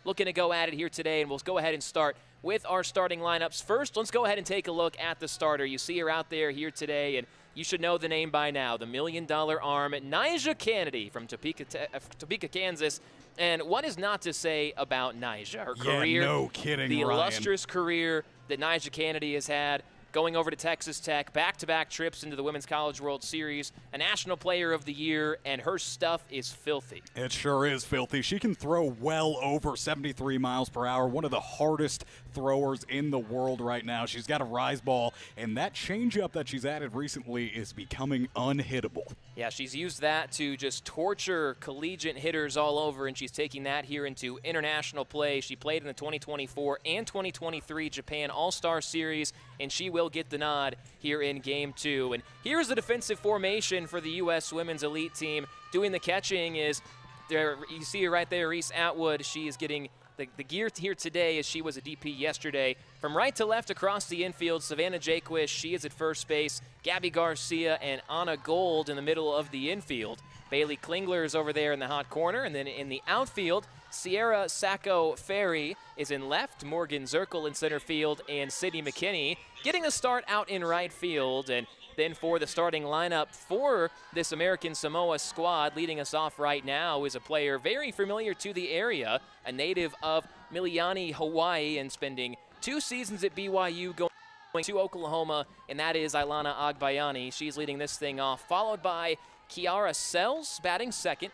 looking to go at it here today, and we'll go ahead and start with our starting lineups. First, let's go ahead and take a look at the starter. You see her out there here today, and you should know the name by now, the $1 Million Arm, Nyjah Kennedy from Topeka, Kansas. And what is not to say about Nyjah? Her career, no kidding, the Ryan. illustrious career that Nyjah Kennedy has had, going over to Texas Tech, back-to-back trips into the Women's College World Series, a National Player of the Year, and her stuff is filthy. It sure is filthy. She can throw well over 73 miles per hour, one of the hardest throwers in the world right now. She's got a rise ball, and that changeup that she's added recently is becoming unhittable. Yeah, she's used that to just torture collegiate hitters all over, and she's taking that here into international play. She played in the 2024 and 2023 Japan All-Star Series, and she will get the nod here in Game 2. And here's the defensive formation for the U.S. Women's Elite Team. Doing the catching is, there. You see her right there, Reese Atwood. She is getting the gear here today as she was a DP yesterday. From right to left across the infield, Savannah Jaquist, she is at first base. Gabby Garcia and Anna Gold in the middle of the infield. Bailey Klingler is over there in the hot corner. And then in the outfield, Sierra Sacco Ferry is in left, Morgan Zirkle in center field, and Sydney McKinney getting a start out in right field. And then for the starting lineup for this American Samoa squad, leading us off right now is a player very familiar to the area, a native of Miliani, Hawaii, and spending 2 seasons at BYU, going to Oklahoma, and that is Ilana Agbayani. She's leading this thing off, followed by Kiara Sells batting second.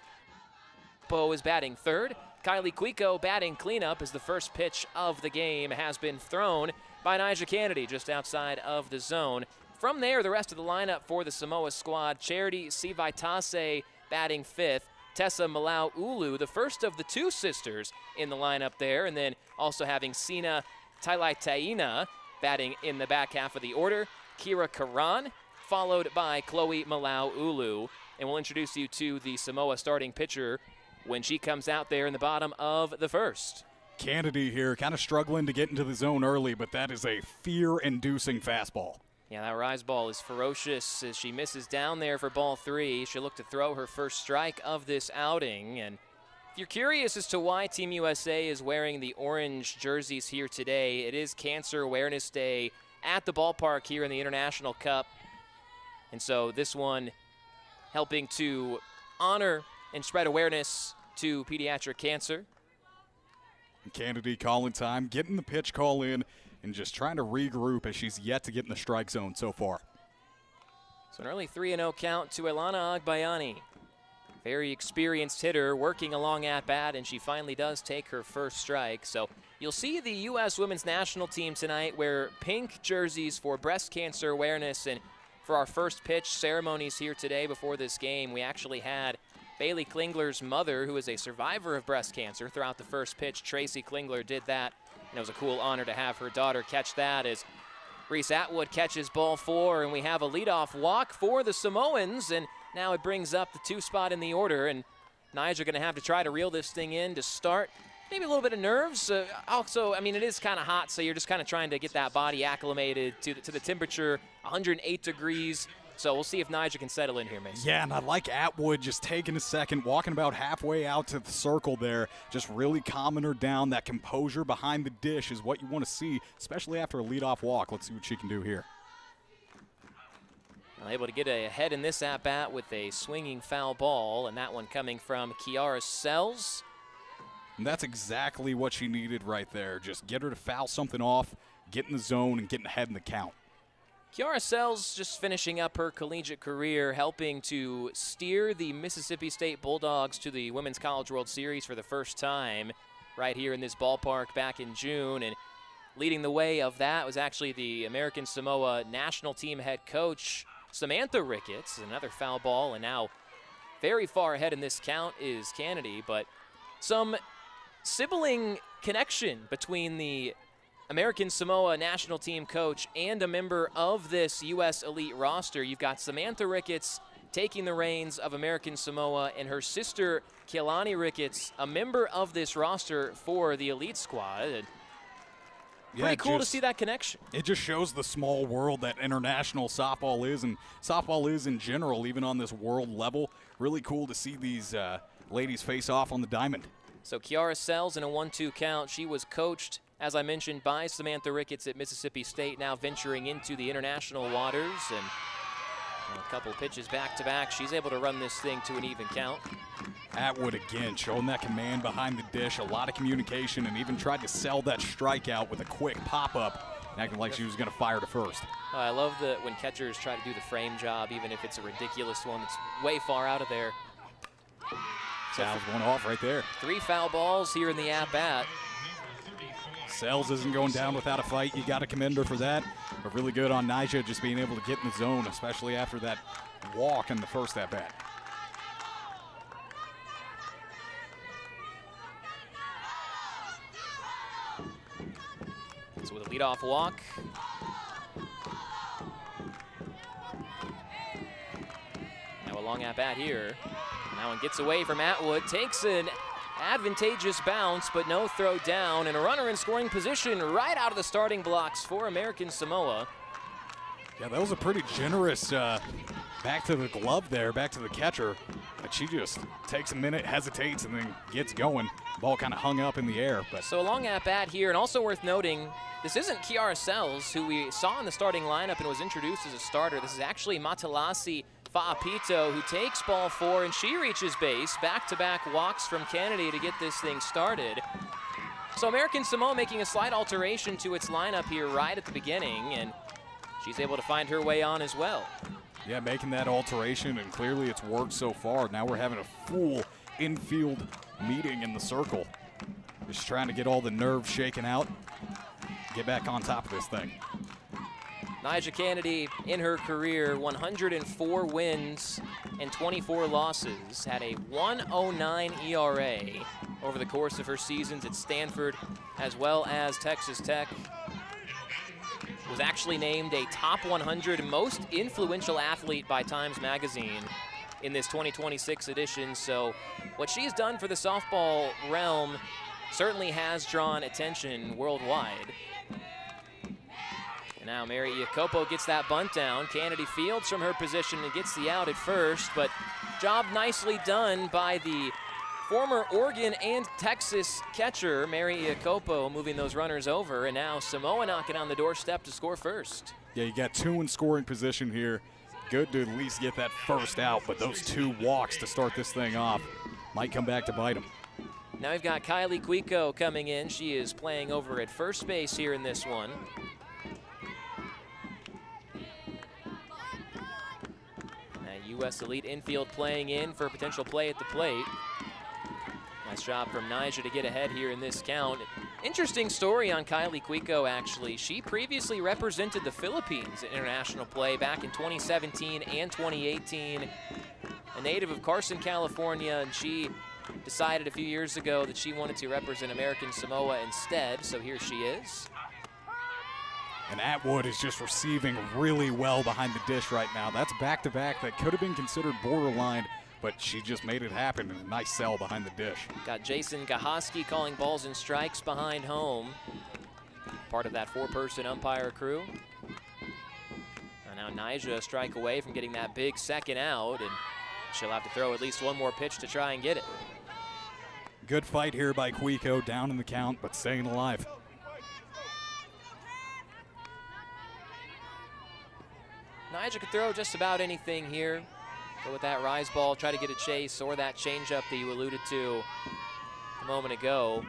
Bo is batting third. Kylie Quico batting cleanup as the first pitch of the game has been thrown by Nyjah Kennedy just outside of the zone. From there, the rest of the lineup for the Samoa squad, Charity Sivaitase batting fifth, Tessa Malau Ulu, the first of the 2 sisters in the lineup there, and then also having Sina Tailataina batting in the back half of the order, Kira Karan, followed by Chloe Malau Ulu. And we'll introduce you to the Samoa starting pitcher when she comes out there in the bottom of the first. Kennedy here, kind of struggling to get into the zone early, but that is a fear-inducing fastball. Yeah, that rise ball is ferocious as she misses down there for ball 3. She'll look to throw her first strike of this outing. And if you're curious as to why Team USA is wearing the orange jerseys here today, it is Cancer Awareness Day at the ballpark here in the International Cup. And so this one helping to honor and spread awareness to pediatric cancer. Kennedy calling time, getting the pitch call in, and just trying to regroup as she's yet to get in the strike zone so far. So an early 3-0 count to Ilana Agbayani. Very experienced hitter working along at bat, and she finally does take her first strike. So you'll see the U.S. Women's National Team tonight wear pink jerseys for breast cancer awareness. And for our first pitch ceremonies here today before this game, we actually had Bailey Klingler's mother, who is a survivor of breast cancer, throw out the first pitch. Tracy Klingler did that. And it was a cool honor to have her daughter catch that as Reese Atwood catches ball 4, and we have a leadoff walk for the Samoans, and now it brings up the 2 spot in the order, and Nyjah going to have to try to reel this thing in to start. Maybe a little bit of nerves. Also, I mean, it is kind of hot, so you're just kind of trying to get that body acclimated to the temperature, 108 degrees. So we'll see if Nyjah can settle in here, Mason. Yeah, and I like Atwood just taking a second, walking about halfway out to the circle there, just really calming her down. That composure behind the dish is what you want to see, especially after a leadoff walk. Let's see what she can do here. Able to get ahead in this at-bat with a swinging foul ball, and that one coming from Kiara Sells. And that's exactly what she needed right there. Just get her to foul something off, get in the zone, and getting ahead in the count. Kiara Sells just finishing up her collegiate career, helping to steer the Mississippi State Bulldogs to the Women's College World Series for the first time right here in this ballpark back in June. And leading the way of that was actually the American Samoa national team head coach, Samantha Ricketts. Another foul ball, and now very far ahead in this count is Kennedy. But some sibling connection between the American Samoa national team coach and a member of this U.S. elite roster. You've got Samantha Ricketts taking the reins of American Samoa, and her sister, Keilani Ricketts, a member of this roster for the elite squad. And pretty cool to see that connection. It just shows the small world that international softball is, and softball is in general, even on this world level. Really cool to see these ladies face off on the diamond. So Kiara Sells in a 1-2 count. She was coached, as I mentioned, by Samantha Ricketts at Mississippi State, now venturing into the international waters. And a couple pitches back-to-back. She's able to run this thing to an even count. Atwood again showing that command behind the dish, a lot of communication, and even tried to sell that strikeout with a quick pop-up, acting like she was going to fire to first. I love that when catchers try to do the frame job, even if it's a ridiculous one that's way far out of there. Fouls one off right there. 3 foul balls here in the at-bat. Sells isn't going down without a fight. You got to commend her for that. But really good on Nyjah just being able to get in the zone, especially after that walk in the first at-bat. So with a leadoff walk. Now a long at-bat here. That one gets away from Atwood, takes an advantageous bounce, but no throw down, and a runner in scoring position right out of the starting blocks for American Samoa. Yeah, that was a pretty generous back to the glove there, back to the catcher. But she just takes a minute, hesitates, and then gets going. Ball kind of hung up in the air. But so a long at-bat here, and also worth noting, this isn't Kiara Sells, who we saw in the starting lineup and was introduced as a starter. This is actually Matalasi Fa'apito, who takes ball 4, and she reaches base. Back-to-back walks from Kennedy to get this thing started. So American Samoa making a slight alteration to its lineup here right at the beginning, and she's able to find her way on as well. Yeah, making that alteration, and clearly it's worked so far. Now we're having a full infield meeting in the circle. Just trying to get all the nerves shaken out, get back on top of this thing. Nyjah Kennedy, in her career, 104 wins and 24 losses, had a 1.09 ERA over the course of her seasons at Stanford as well as Texas Tech. Was actually named a top 100 most influential athlete by Times Magazine in this 2026 edition. So what she's done for the softball realm certainly has drawn attention worldwide. And now Mary Iacopo gets that bunt down. Kennedy fields from her position and gets the out at first, but job nicely done by the former Oregon and Texas catcher, Mary Iacopo, moving those runners over, and now Samoa knocking on the doorstep to score first. Yeah, you got 2 in scoring position here. Good to at least get that first out, but those 2 walks to start this thing off might come back to bite them. Now we've got Kylie Quico coming in. She is playing over at first base here in this one. U.S. Elite infield playing in for a potential play at the plate. Nice job from Nyjah to get ahead here in this count. Interesting story on Kylie Quico, actually. She previously represented the Philippines in international play back in 2017 and 2018. A native of Carson, California, and she decided a few years ago that she wanted to represent American Samoa instead, so here she is. And Atwood is just receiving really well behind the dish right now. That's back-to-back that could have been considered borderline, but she just made it happen in a nice sell behind the dish. Got Jason Gahoski calling balls and strikes behind home. Part of that 4-person umpire crew. And now Nyjah a strike away from getting that big second out, and she'll have to throw at least one more pitch to try and get it. Good fight here by Quico, down in the count, but staying alive. Nyjah could throw just about anything here. Go with that rise ball, try to get a chase, or that changeup that you alluded to a moment ago.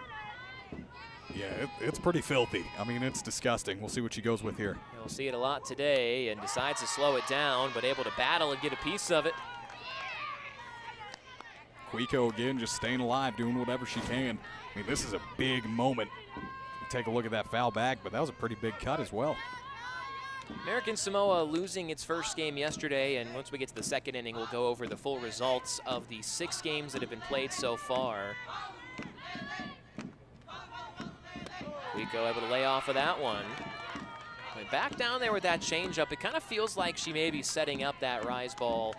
Yeah, it's pretty filthy. I mean, it's disgusting. We'll see what she goes with here. We'll see it a lot today, and decides to slow it down, but able to battle and get a piece of it. Quico again just staying alive, doing whatever she can. I mean, this is a big moment. Take a look at that foul back, but that was a pretty big cut as well. American Samoa losing its first game yesterday, and once we get to the second inning, we'll go over the full results of the 6 games that have been played so far. Quico able to lay off of that one. But back down there with that changeup, it kind of feels like she may be setting up that rise ball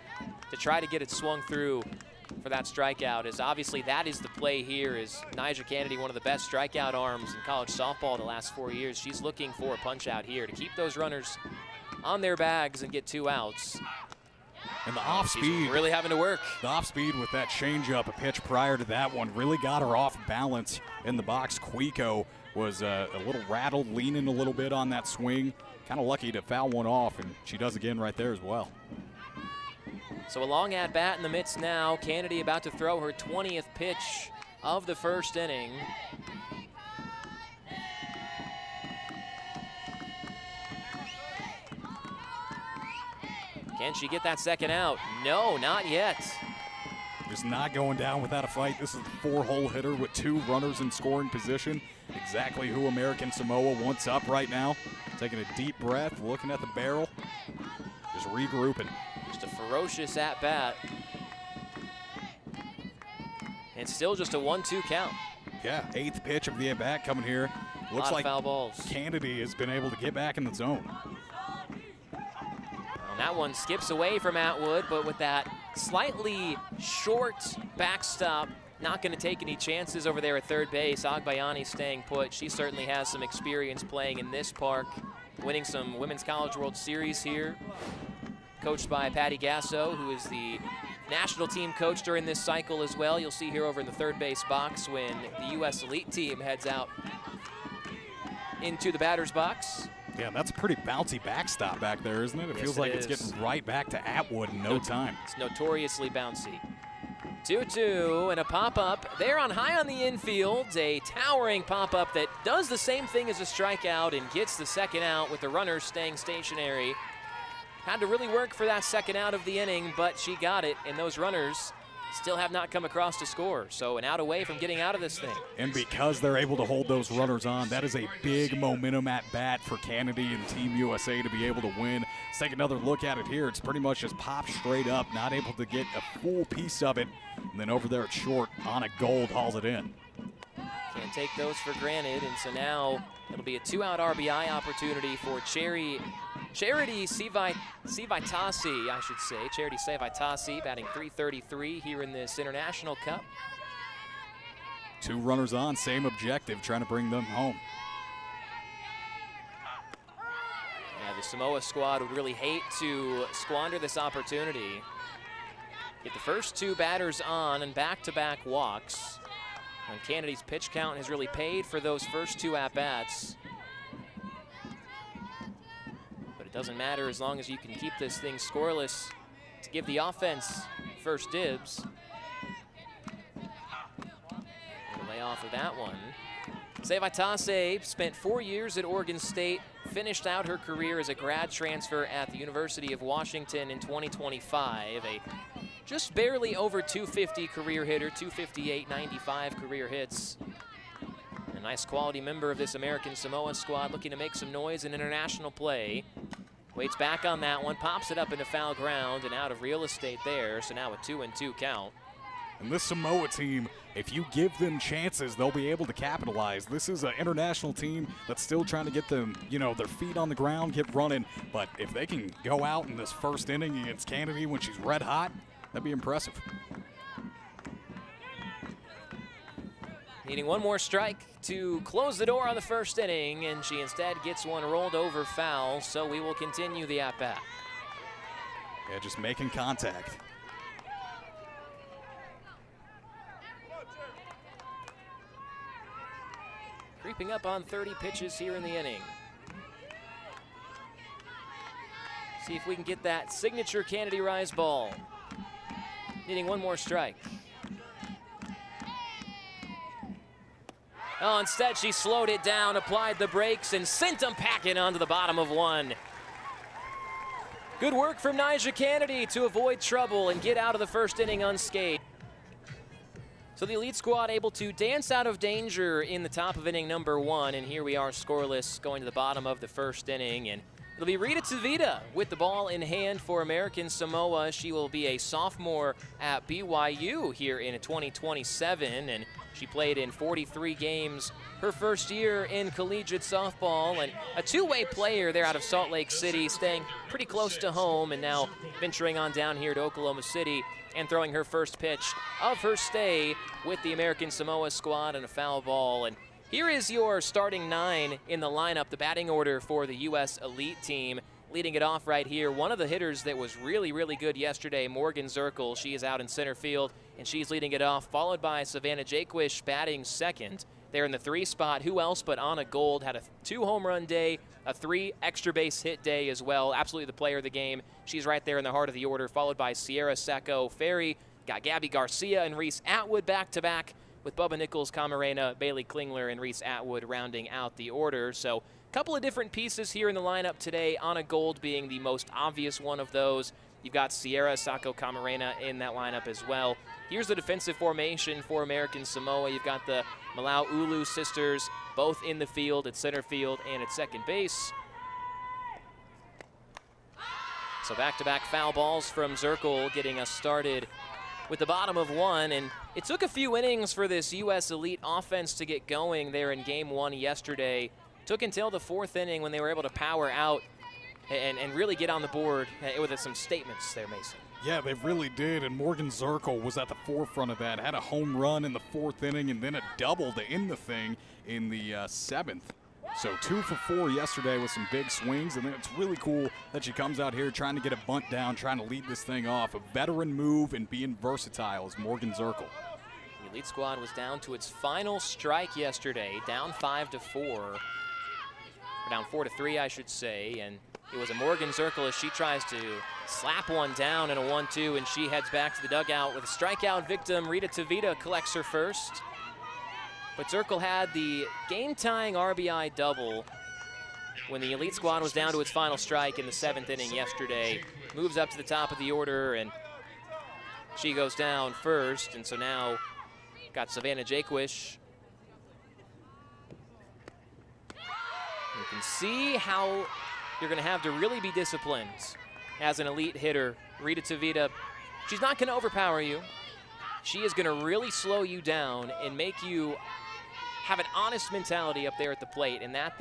to try to get it swung through for that strikeout, as obviously that is the play here. Is Nyjah Kennedy one of the best strikeout arms in college softball the last 4 years. She's looking for a punch out here to keep those runners on their bags and get 2 outs. And the off-speed. She's really having to work. The off-speed with that changeup, a pitch prior to that one, really got her off balance in the box. Cuico was a little rattled, leaning a little bit on that swing. Kind of lucky to foul one off, and she does again right there as well. So a long at-bat in the midst now. Kennedy about to throw her 20th pitch of the first inning. Can she get that second out? No, not yet. Just not going down without a fight. This is the 4-hole hitter with 2 runners in scoring position. Exactly who American Samoa wants up right now. Taking a deep breath, looking at the barrel, just regrouping. Just a ferocious at-bat. And still just a 1-2 count. Yeah, 8th pitch of the at-bat coming here. Looks like foul balls. Kennedy has been able to get back in the zone. And that one skips away from Atwood, but with that slightly short backstop, not going to take any chances over there at third base. Agbayani staying put. She certainly has some experience playing in this park, winning some Women's College World Series here. Coached by Patty Gasso, who is the national team coach during this cycle as well. You'll see here over in the third base box when the U.S. Elite team heads out into the batter's box. Yeah, that's a pretty bouncy backstop back there, isn't it? It feels like it's getting right back to Atwood in no time. It's notoriously bouncy. 2-2 and a pop-up there on high on the infield. A towering pop-up that does the same thing as a strikeout and gets the second out with the runner staying stationary. Had to really work for that second out of the inning, but she got it, and those runners still have not come across to score. So an out away from getting out of this thing. And because they're able to hold those runners on, that is a big momentum at bat for Kennedy and Team USA to be able to win. Let's take another look at it here. It's pretty much just popped straight up, not able to get a full piece of it. And then over there at short, Anna Gold hauls it in. Can't take those for granted, and so now it'll be a 2-out RBI opportunity for Charity Sivitasi, I should say. Charity Sivitasi batting .333 here in this International Cup. 2 runners on, same objective, trying to bring them home. Yeah, the Samoa squad would really hate to squander this opportunity. Get the first 2 batters on and back-to-back walks. And Kennedy's pitch count has really paid for those first 2 at-bats. But it doesn't matter as long as you can keep this thing scoreless to give the offense first dibs. Lay off of that one. Sivitasi spent 4 years at Oregon State, finished out her career as a grad transfer at the University of Washington in 2025. A just barely over 250 career hitter, 258, 95 career hits. A nice quality member of this American Samoa squad looking to make some noise in international play. Waits back on that one, pops it up into foul ground and out of real estate there. So now a 2-2 count. And this Samoa team, if you give them chances, they'll be able to capitalize. This is an international team that's still trying to get them, their feet on the ground, get running. But if they can go out in this first inning against Kennedy when she's red hot, that'd be impressive. Needing one more strike to close the door on the first inning, and she instead gets one rolled over foul, so we will continue the at-bat. Yeah, just making contact. Creeping up on 30 pitches here in the inning. See if we can get that signature Kennedy Rise ball. Needing one more strike. Oh, instead she slowed it down, applied the brakes, and sent them packing onto the bottom of one. Good work from Nyjah Kennedy to avoid trouble and get out of the first inning unscathed. So the Elite squad able to dance out of danger in the top of inning number 1, and here we are scoreless going to the bottom of the first inning. And it'll be Rita Tavita with the ball in hand for American Samoa. She will be a sophomore at BYU here in 2027, and she played in 43 games her first year in collegiate softball, and a two-way player there out of Salt Lake City, staying pretty close to home and now venturing on down here to Oklahoma City and throwing her first pitch of her stay with the American Samoa squad and a foul ball. And here is your starting 9 in the lineup, the batting order for the U.S. Elite team. leading it off right here. One of the hitters that was really, really good yesterday, Morgan Zirkle. She is out in center field, and she's leading it off, followed by Savannah Jaquish batting second. There in the 3 spot, who else but Anna Gold had a 2 home run day, a 3 extra base hit day as well. Absolutely the player of the game. She's right there in the heart of the order, followed by Sierra Sacco Ferry. Got Gabby Garcia and Reese Atwood back-to-back, with Bubba Nichols, Camarena, Bailey Klingler, and Reese Atwood rounding out the order. So a couple of different pieces here in the lineup today, Anna Gold being the most obvious one of those. You've got Sierra Sacco Camarena in that lineup as well. Here's the defensive formation for American Samoa. You've got the Malau Ulu sisters, both in the field, at center field and at second base. So back-to-back foul balls from Zirkle, getting us started with the bottom of 1. And it took a few innings for this U.S. Elite offense to get going there in Game 1 yesterday. Took until the 4th inning when they were able to power out and really get on the board with some statements there, Mason. Yeah, they really did, and Morgan Zirkle was at the forefront of that. Had a home run in the 4th inning and then a double to end the thing in the 7th. So 2 for 4 yesterday with some big swings, and then it's really cool that she comes out here trying to get a bunt down, trying to lead this thing off. A veteran move and being versatile is Morgan Zirkle. The Elite squad was down to its final strike yesterday, down 5-4. Or down 4-3, I should say, and it was a Morgan Zirkle as she tries to slap one down in a 1-2, and she heads back to the dugout with a strikeout victim. Rita Tavita collects her first. But Zirkle had the game-tying RBI double when the Elite squad was down to its final strike in the 7th inning yesterday. Moves up to the top of the order, and she goes down first, and so now got Savannah Jaquish. You can see how you're going to have to really be disciplined as an Elite hitter. Rita Tavita, she's not going to overpower you. She is going to really slow you down and make you have an honest mentality up there at the plate. And that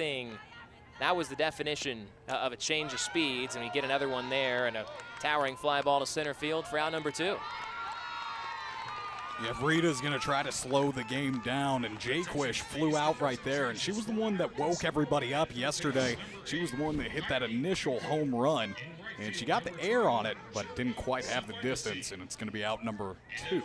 was the definition of a change of speeds. And we get another one there and a towering fly ball to center field for out number 2. Yeah, Rita's going to try to slow the game down, and Jaquish flew out right there, and she was the one that woke everybody up yesterday. She was the one that hit that initial home run, and she got the air on it, but didn't quite have the distance, and it's going to be out number 2.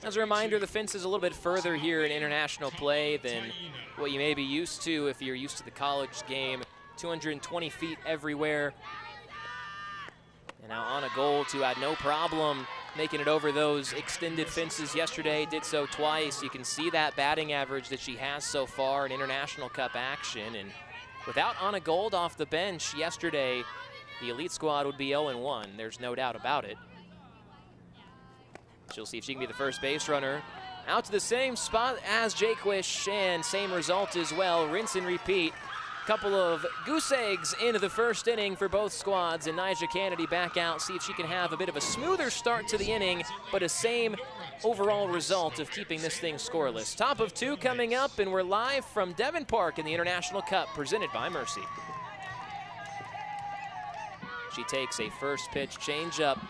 As a reminder, the fence is a little bit further here in international play than what you may be used to if you're used to the college game. 220 feet everywhere. And now Anna Gold, who had no problem making it over those extended fences yesterday, did so twice. You can see that batting average that she has so far in International Cup action. And without Anna Gold off the bench yesterday, the Elite squad would be 0-1. There's no doubt about it. She'll see if she can be the first base runner. Out to the same spot as Jaquish, and same result as well. Rinse and repeat. Couple of goose eggs into the first inning for both squads, and Nyjah Kennedy back out, see if she can have a bit of a smoother start to the inning, but a same overall result of keeping this thing scoreless. Top of 2 coming up, and we're live from Devon Park in the International Cup, presented by Mercy. She takes a first pitch changeup,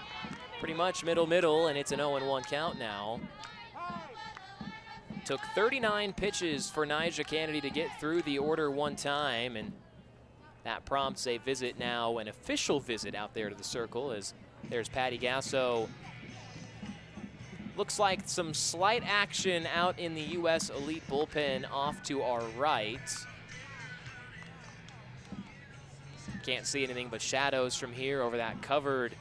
pretty much middle, and it's an 0-1 count now. Took 39 pitches for Nyjah Kennedy to get through the order one time, and that prompts a visit now, an official visit out there to the circle, as there's Patty Gasso. Looks like some slight action out in the U.S. Elite bullpen off to our right. Can't see anything but shadows from here over that covered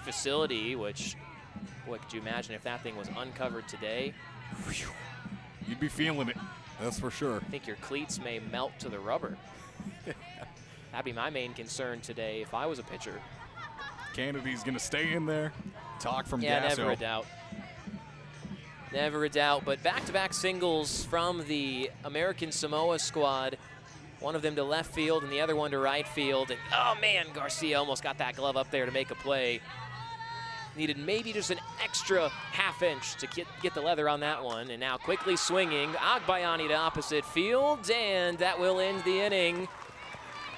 facility, which, what could you imagine if that thing was uncovered today? Whew. You'd be feeling it, that's for sure. I think your cleats may melt to the rubber. That'd be my main concern today if I was a pitcher. Kennedy's going to stay in there. Talk from Gasso. Yeah, never a doubt. Never a doubt, but back-to-back singles from the American Samoa squad. One of them to left field and the other one to right field. And, oh, man, Garcia almost got that glove up there to make a play. Needed maybe just an extra half-inch to get the leather on that one. And now quickly swinging, Agbayani to opposite field, and that will end the inning.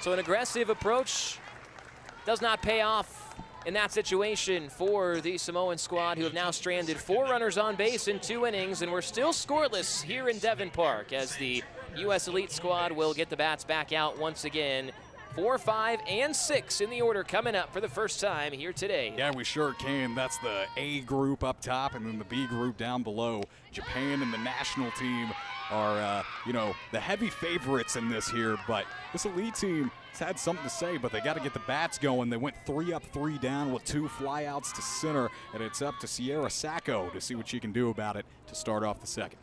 So an aggressive approach does not pay off in that situation for the Samoan squad, who have now stranded 4 runners on base in 2 innings, and we're still scoreless here in Devon Park as the U.S. Elite squad will get the bats back out once again 4, 5, and 6 in the order coming up for the first time here today. Yeah, we sure can. That's the A group up top and then the B group down below. Japan and the national team are, the heavy favorites in this here, but this elite team has had something to say, but they got to get the bats going. They went 3 up, 3 down with 2 flyouts to center, and it's up to Sierra Sacco to see what she can do about it to start off the second.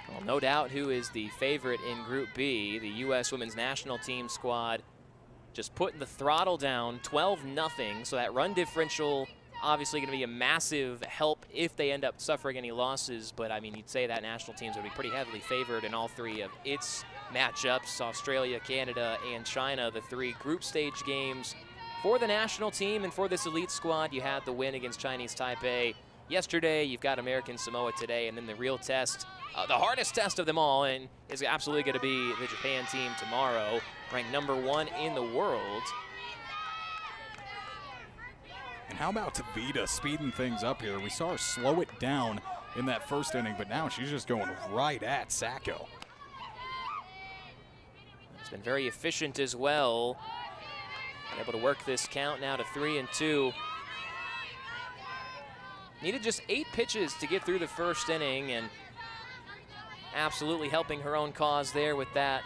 Well, no doubt who is the favorite in Group B, the U.S. women's national team squad, just putting the throttle down, 12-0, so that run differential obviously going to be a massive help if they end up suffering any losses, but I mean, you'd say that national teams would be pretty heavily favored in all 3 of its matchups, Australia, Canada, and China, the 3 group stage games. For the national team and for this elite squad, you had the win against Chinese Taipei yesterday, you've got American Samoa today, and then the real test, the hardest test of them all, and is absolutely going to be the Japan team tomorrow, ranked #1 in the world. And how about Tavita speeding things up here? We saw her slow it down in that first inning, but now she's just going right at Sacco. It's been very efficient as well. Been able to work this count now to 3-2. Needed just 8 pitches to get through the first inning, and absolutely helping her own cause there with that.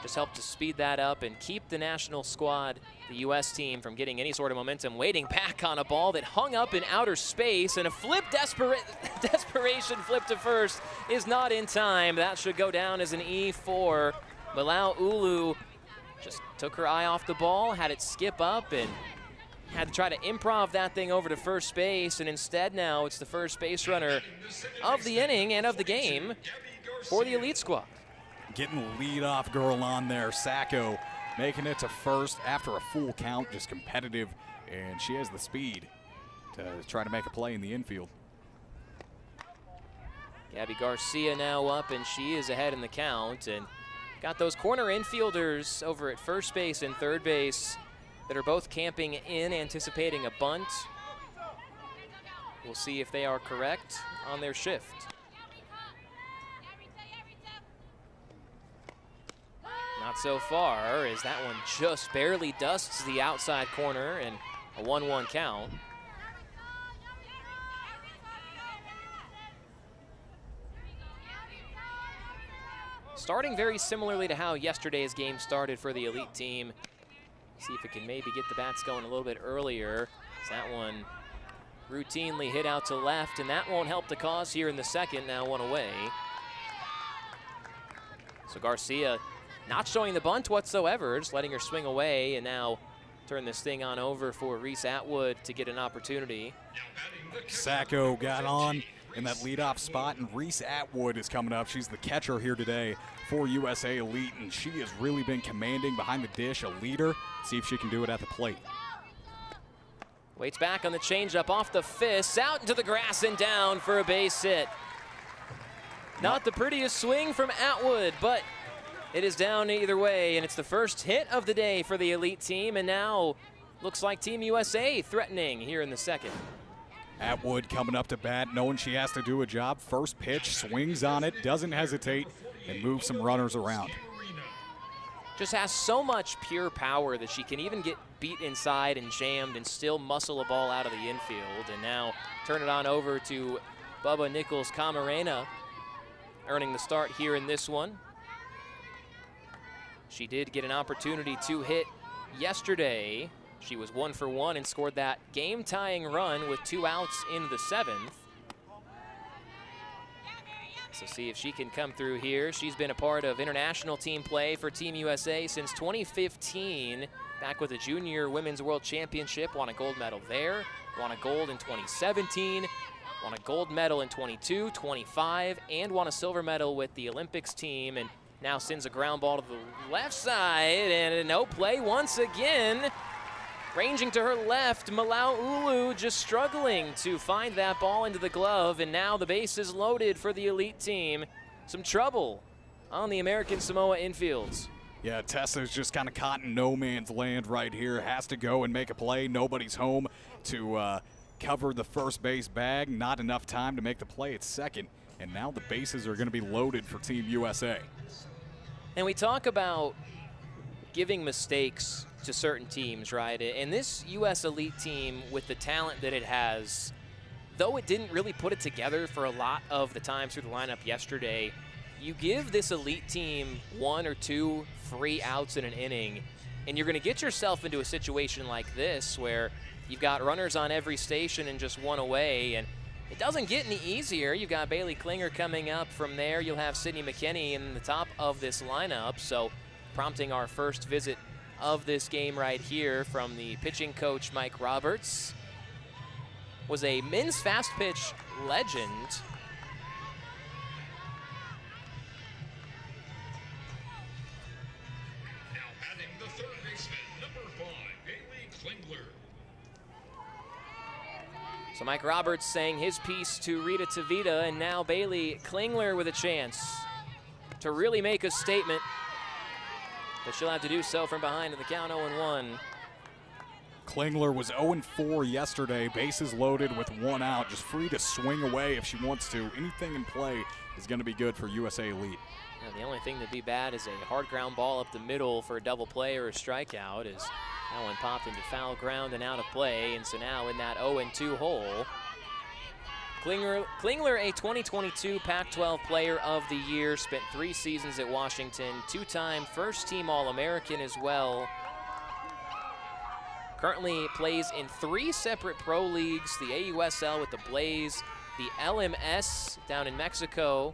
Just helped to speed that up and keep the national squad, the U.S. team, from getting any sort of momentum. Waiting back on a ball that hung up in outer space, and a flip desperation flip to first is not in time. That should go down as an E4. Malau Ulu just took her eye off the ball, had it skip up, and had to try to improv that thing over to first base, and instead now it's the first base runner of the inning and of the game for the elite squad. Getting the leadoff girl on there, Sacco making it to first after a full count, just competitive, and she has the speed to try to make a play in the infield. Gabby Garcia now up, and she is ahead in the count, and got those corner infielders over at first base and third base that are both camping in, anticipating a bunt. We'll see if they are correct on their shift. Not so far, as that one just barely dusts the outside corner, and a 1-1 count. Starting very similarly to how yesterday's game started for the elite team. See if it can maybe get the bats going a little bit earlier. That one routinely hit out to left, and that won't help the cause here in the second, now 1 away. So Garcia not showing the bunt whatsoever, just letting her swing away, and now turn this thing on over for Reese Atwood to get an opportunity. Sacco got on in that leadoff spot, and Reese Atwood is coming up. She's the catcher here today for USA Elite, and she has really been commanding behind the dish, a leader. See if she can do it at the plate. Waits back on the changeup off the fist, out into the grass and down for a base hit. Not the prettiest swing from Atwood, but it is down either way, and it's the first hit of the day for the elite team, and now looks like Team USA threatening here in the second. Atwood coming up to bat, knowing she has to do a job. First pitch, swings on it, doesn't hesitate, and moves some runners around. Just has so much pure power that she can even get beat inside and jammed and still muscle a ball out of the infield. And now turn it on over to Bubba Nichols-Camarena, earning the start here in this one. She did get an opportunity to hit yesterday. She was 1 for 1 and scored that game-tying run with 2 outs in the 7th. So see if she can come through here. She's been a part of international team play for Team USA since 2015, back with the Junior Women's World Championship, won a gold medal there, won a gold in 2017, won a gold medal in 22, 25, and won a silver medal with the Olympics team, and now sends a ground ball to the left side, and a no play once again. Ranging to her left, Malau Ulu just struggling to find that ball into the glove, and now the base is loaded for the elite team. Some trouble on the American Samoa infields. Yeah, Tessa's just kind of caught in no man's land right here. Has to go and make a play. Nobody's home to cover the first base bag. Not enough time to make the play at second, and now the bases are going to be loaded for Team USA. And we talk about giving mistakes to certain teams, right? And this U.S. elite team, with the talent that it has, though it didn't really put it together for a lot of the times through the lineup yesterday, you give this elite team 1 or 2 free outs in an inning, and you're going to get yourself into a situation like this where you've got runners on every station and just one away, and it doesn't get any easier. You've got Bailey Klinger coming up. From there, you'll have Sydney McKinney in the top of this lineup, so prompting our first visit of this game right here from the pitching coach, Mike Roberts. Was a men's fast pitch legend. Now batting the third baseman, number 5, Bailey Klingler. So Mike Roberts saying his piece to Rita Tavita, and now Bailey Klingler with a chance to really make a statement. But she'll have to do so from behind in the count 0-1. Klingler was 0-4 yesterday, bases loaded with 1 out, just free to swing away if she wants to. Anything in play is going to be good for USA Elite. And the only thing that'd be bad is a hard ground ball up the middle for a double play or a strikeout, as that one popped into foul ground and out of play, and so now in that 0-2 hole. Klingler, a 2022 Pac-12 Player of the Year, spent 3 seasons at Washington, 2-time first-team All-American as well. Currently plays in 3 separate pro leagues, the AUSL with the Blaze, the LMS down in Mexico,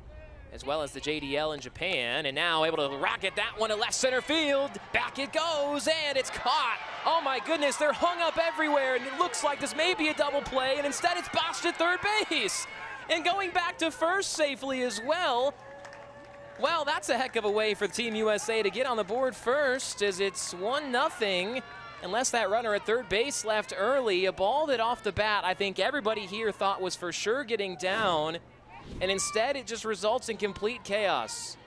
as well as the JDL in Japan, and now able to rocket that one to left center field. Back it goes, and it's caught. Oh my goodness, they're hung up everywhere, and it looks like this may be a double play, and instead it's botched at third base. And going back to first safely as well. Well, that's a heck of a way for Team USA to get on the board first, as it's 1-0. Unless that runner at third base left early, a ball that off the bat I think everybody here thought was for sure getting down, and instead it just results in complete chaos.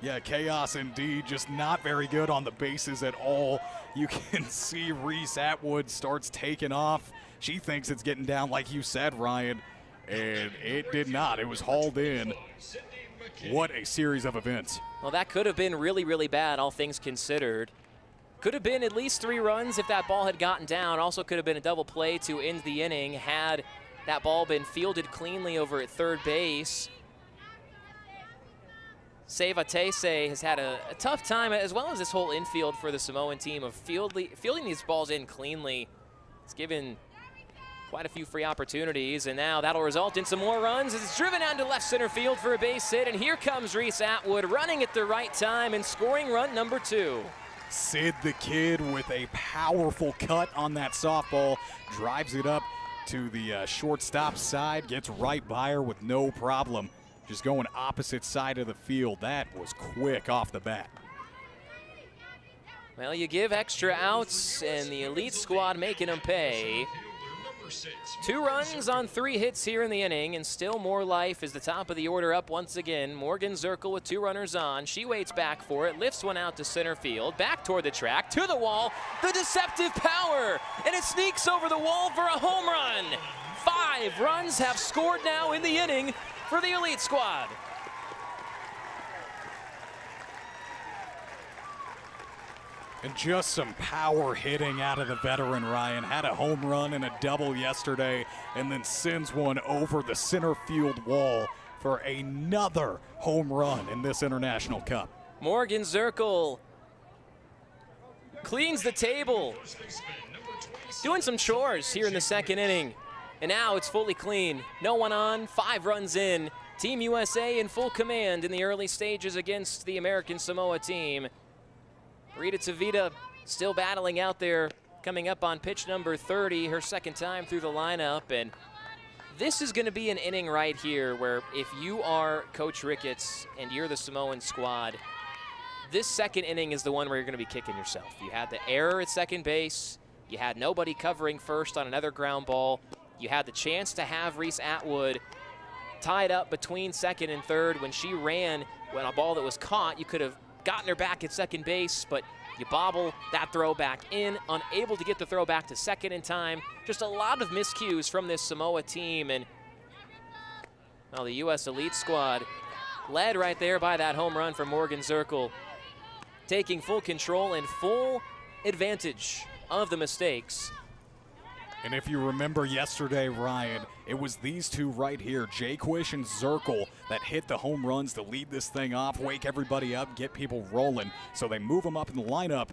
Yeah, chaos indeed, just not very good on the bases at all. You can see Reese Atwood starts taking off. She thinks it's getting down, like you said, Ryan, and it did not. It was hauled in. What a series of events. Well, that could have been really, really bad, all things considered. Could have been at least 3 runs if that ball had gotten down. Also could have been a double play to end the inning had that ball been fielded cleanly over at third base. Seva Tese has had a tough time, as well as this whole infield for the Samoan team, of fielding these balls in cleanly. It's given quite a few free opportunities, and now that'll result in some more runs as it's driven out to left center field for a base hit, and here comes Reese Atwood running at the right time and scoring run number 2. Sid the Kid with a powerful cut on that softball, drives it up to the shortstop side, gets right by her with no problem. Just going opposite side of the field. That was quick off the bat. Well, you give extra outs, and the elite squad making them pay. 2 runs on 3 hits here in the inning, and still more life is the top of the order up once again. Morgan Zirkle with 2 runners on. She waits back for it, lifts one out to center field, back toward the track, to the wall, the deceptive power, and it sneaks over the wall for a home run. 5 runs have scored now in the inning for the elite squad. And just some power hitting out of the veteran, Ryan. Had a home run and a double yesterday, and then sends one over the center field wall for another home run in this International Cup. Morgan Zirkle cleans the table, doing some chores here in the second inning. And now it's fully clean. No one on, 5 runs in. Team USA in full command in the early stages against the American Samoa team. Rita Tavita still battling out there, coming up on pitch number 30, her second time through the lineup. And this is going to be an inning right here where if you are Coach Ricketts and you're the Samoan squad, this second inning is the one where you're going to be kicking yourself. You had the error at second base. You had nobody covering first on another ground ball. You had the chance to have Reese Atwood tied up between second and third when she ran when a ball that was caught. You could have gotten her back at second base, but you bobble that throw back in, unable to get the throw back to second in time. Just a lot of miscues from this Samoa team, and well, the U.S. Elite squad led right there by that home run from Morgan Zirkle. taking full control and full advantage of the mistakes. And if you remember yesterday, Ryan, it was these two right here, Jaquish and Zirkle, that hit the home runs to lead this thing off, wake everybody up, get people rolling. So they move them up in the lineup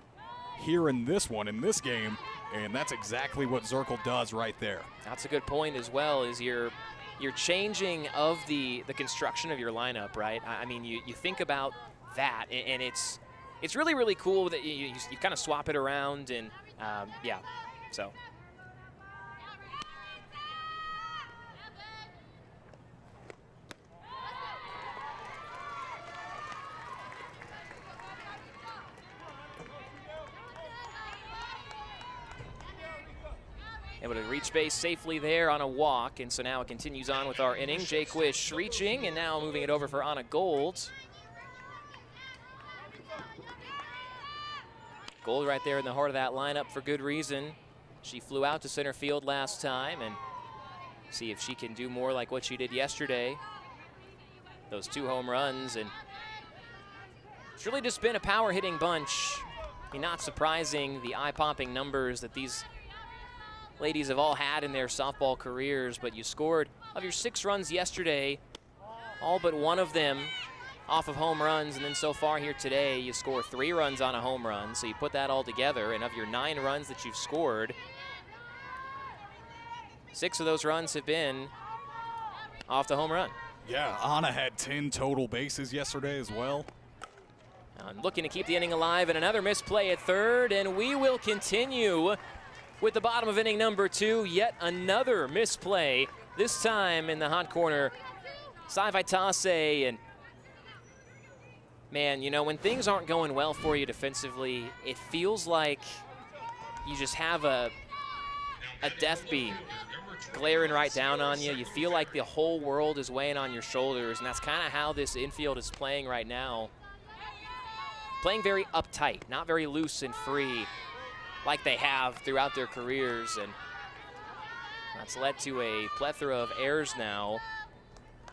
here in this one, in this game, and that's exactly what Zirkle does right there. That's a good point as well, is you're changing of the construction of your lineup, right? I mean, you think about that, and it's really, really cool that you kind of swap it around, and yeah, so. Able to reach base safely there on a walk, and so now it continues on with our inning. Jaquish reaching, and now moving it over for Anna Gold. Gold right there in the heart of that lineup for good reason. She flew out to center field last time, and see if she can do more like what she did yesterday. Those 2 home runs, and it's really just been a power hitting bunch. I mean, not surprising, the eye-popping numbers that these ladies have all had in their softball careers, but you scored of your 6 runs yesterday, all but 1 of them off of home runs, and then so far here today, you score 3 runs on a home run, so you put that all together, and of your 9 runs that you've scored, 6 of those runs have been off the home run. Yeah, Anna had 10 total bases yesterday as well. Looking to keep the inning alive, and another misplay at third, and we will continue with the bottom of inning number 2, yet another misplay, this time in the hot corner. Sai Vaitase, and man, you know, when things aren't going well for you defensively, it feels like you just have a death beam glaring right down on you. You feel like the whole world is weighing on your shoulders, and that's kind of how this infield is playing right now. Playing very uptight, not very loose and free, like they have throughout their careers, and that's led to a plethora of errors now.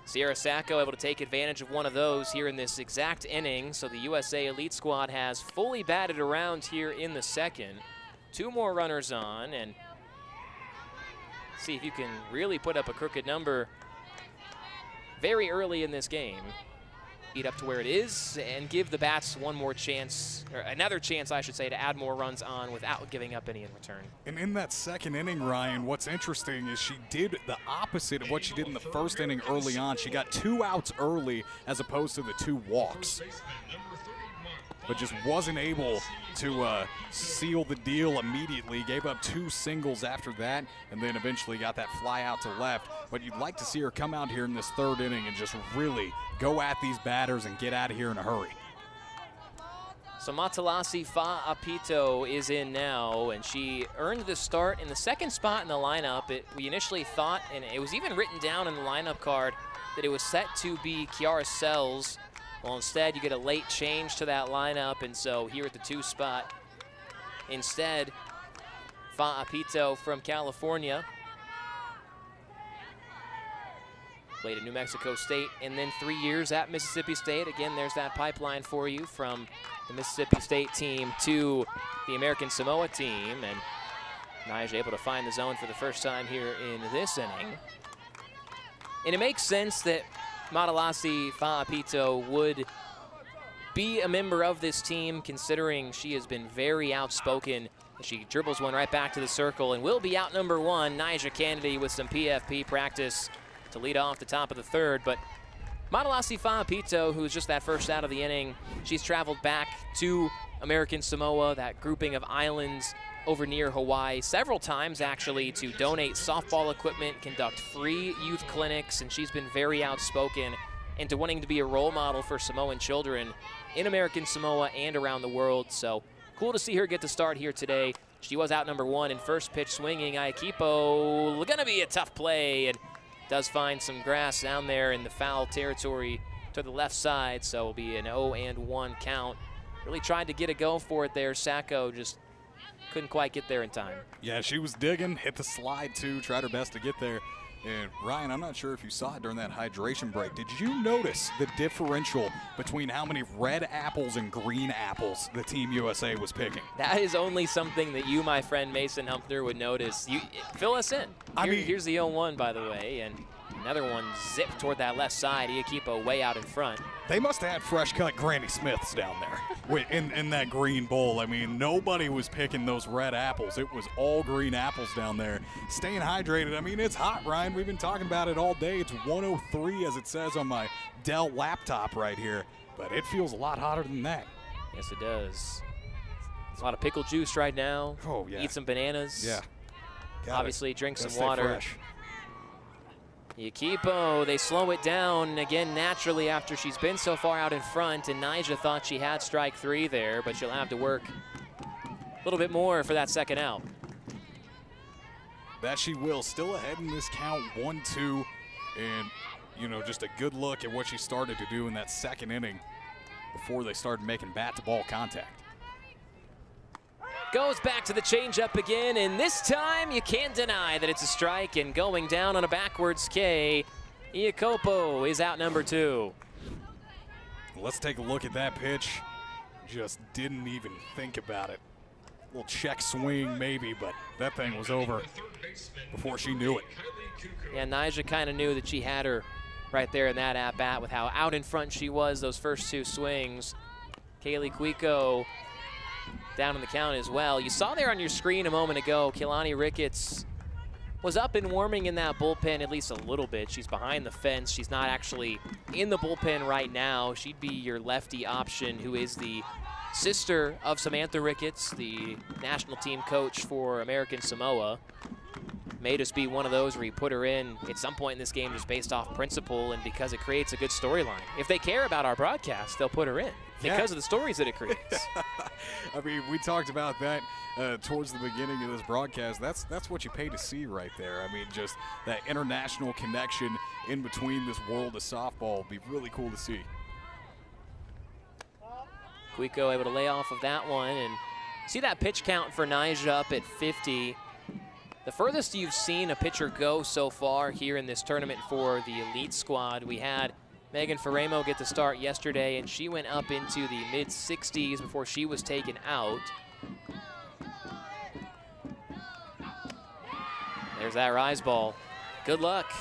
Sierra Sacco able to take advantage of one of those here in this exact inning, so the USA Elite Squad has fully batted around here in the second. 2 more runners on, and see if you can really put up a crooked number very early in this game. Eat up to where it is and give the bats one more chance, or another chance, I should say, to add more runs on without giving up any in return. And in that second inning, Ryan, what's interesting is she did the opposite of what she did in the first inning early on. She got 2 outs early as opposed to the 2 walks, but just wasn't able to seal the deal immediately. Gave up 2 singles after that, and then eventually got that fly out to left. But you'd like to see her come out here in this 3rd inning and just really go at these batters and get out of here in a hurry. So Matalasi Fa'apito is in now, and she earned the start in the 2nd spot in the lineup. We initially thought, and it was even written down in the lineup card, that it was set to be Kiara Sells. Well, instead, you get a late change to that lineup, and so here at the 2 spot, instead, Fa'apito from California. Played at New Mexico State, and then 3 years at Mississippi State. Again, there's that pipeline for you from the Mississippi State team to the American Samoa team, and Nyjah able to find the zone for the first time here in this inning. And it makes sense that Matalasi Fa'apito would be a member of this team, considering she has been very outspoken. She dribbles one right back to the circle and will be out number 1. Nyjah Kennedy with some PFP practice to lead off the top of the 3rd. But Matalasi Fa'apito, who's just that first out of the inning, she's traveled back to American Samoa, that grouping of islands over near Hawaii, several times actually, to donate softball equipment, conduct free youth clinics, and she's been very outspoken into wanting to be a role model for Samoan children in American Samoa and around the world. So cool to see her get to start here today. She was out number 1 in first pitch swinging. Aikipo gonna be a tough play, and does find some grass down there in the foul territory to the left side, so it'll be an 0-1 count. Really tried to get a go for it there. Sacco just couldn't quite get there in time. Yeah, she was digging, hit the slide too, tried her best to get there. And Ryan, I'm not sure if you saw it during that hydration break. Did you notice the differential between how many red apples and green apples the Team USA was picking? That is only something that you, my friend Mason Humpner, would notice. You fill us in. Here's the 0-1, by the way, and another one zipped toward that left side. Iaquipo way out in front. They must have had fresh-cut Granny Smiths down there in that green bowl. I mean, nobody was picking those red apples. It was all green apples down there. Staying hydrated. I mean, it's hot, Ryan. We've been talking about it all day. It's 103, as it says on my Dell laptop right here, but it feels a lot hotter than that. Yes, it does. There's a lot of pickle juice right now. Oh, yeah. Eat some bananas. Yeah. Obviously, drink some stay water. fresh. Iaquipo, they slow it down again naturally after she's been so far out in front, and Nyjah thought she had strike 3 there, but she'll have to work a little bit more for that second out. That she will. Still ahead in this count, 1-2, and, you know, just a good look at what she started to do in that second inning before they started making bat-to-ball contact. Goes back to the changeup again, and this time you can't deny that it's a strike, and going down on a backwards K, Iaquipo is out number 2. Let's take a look at that pitch. Just didn't even think about it. A little check swing maybe, but that thing was over before she knew it. Yeah, Nyjah kind of knew that she had her right there in that at-bat with how out in front she was those first 2 swings. Kaylee Cuico down in the count as well. You saw there on your screen a moment ago, Keilani Ricketts was up and warming in that bullpen at least a little bit. She's behind the fence. She's not actually in the bullpen right now. She'd be your lefty option, who is the sister of Samantha Ricketts, the national team coach for American Samoa. May just be one of those where you put her in at some point in this game just based off principle and because it creates a good storyline. If they care about our broadcast, they'll put her in because of the stories that it creates. I mean, we talked about that towards the beginning of this broadcast. That's what you pay to see right there. I mean, just that international connection in between this world of softball would be really cool to see. Cuico able to lay off of that one, and see that pitch count for Nyjah up at 50. The furthest you've seen a pitcher go so far here in this tournament for the elite squad. We had Megan Faremo get the start yesterday, and she went up into the mid-60s before she was taken out. There's that rise ball. Good luck.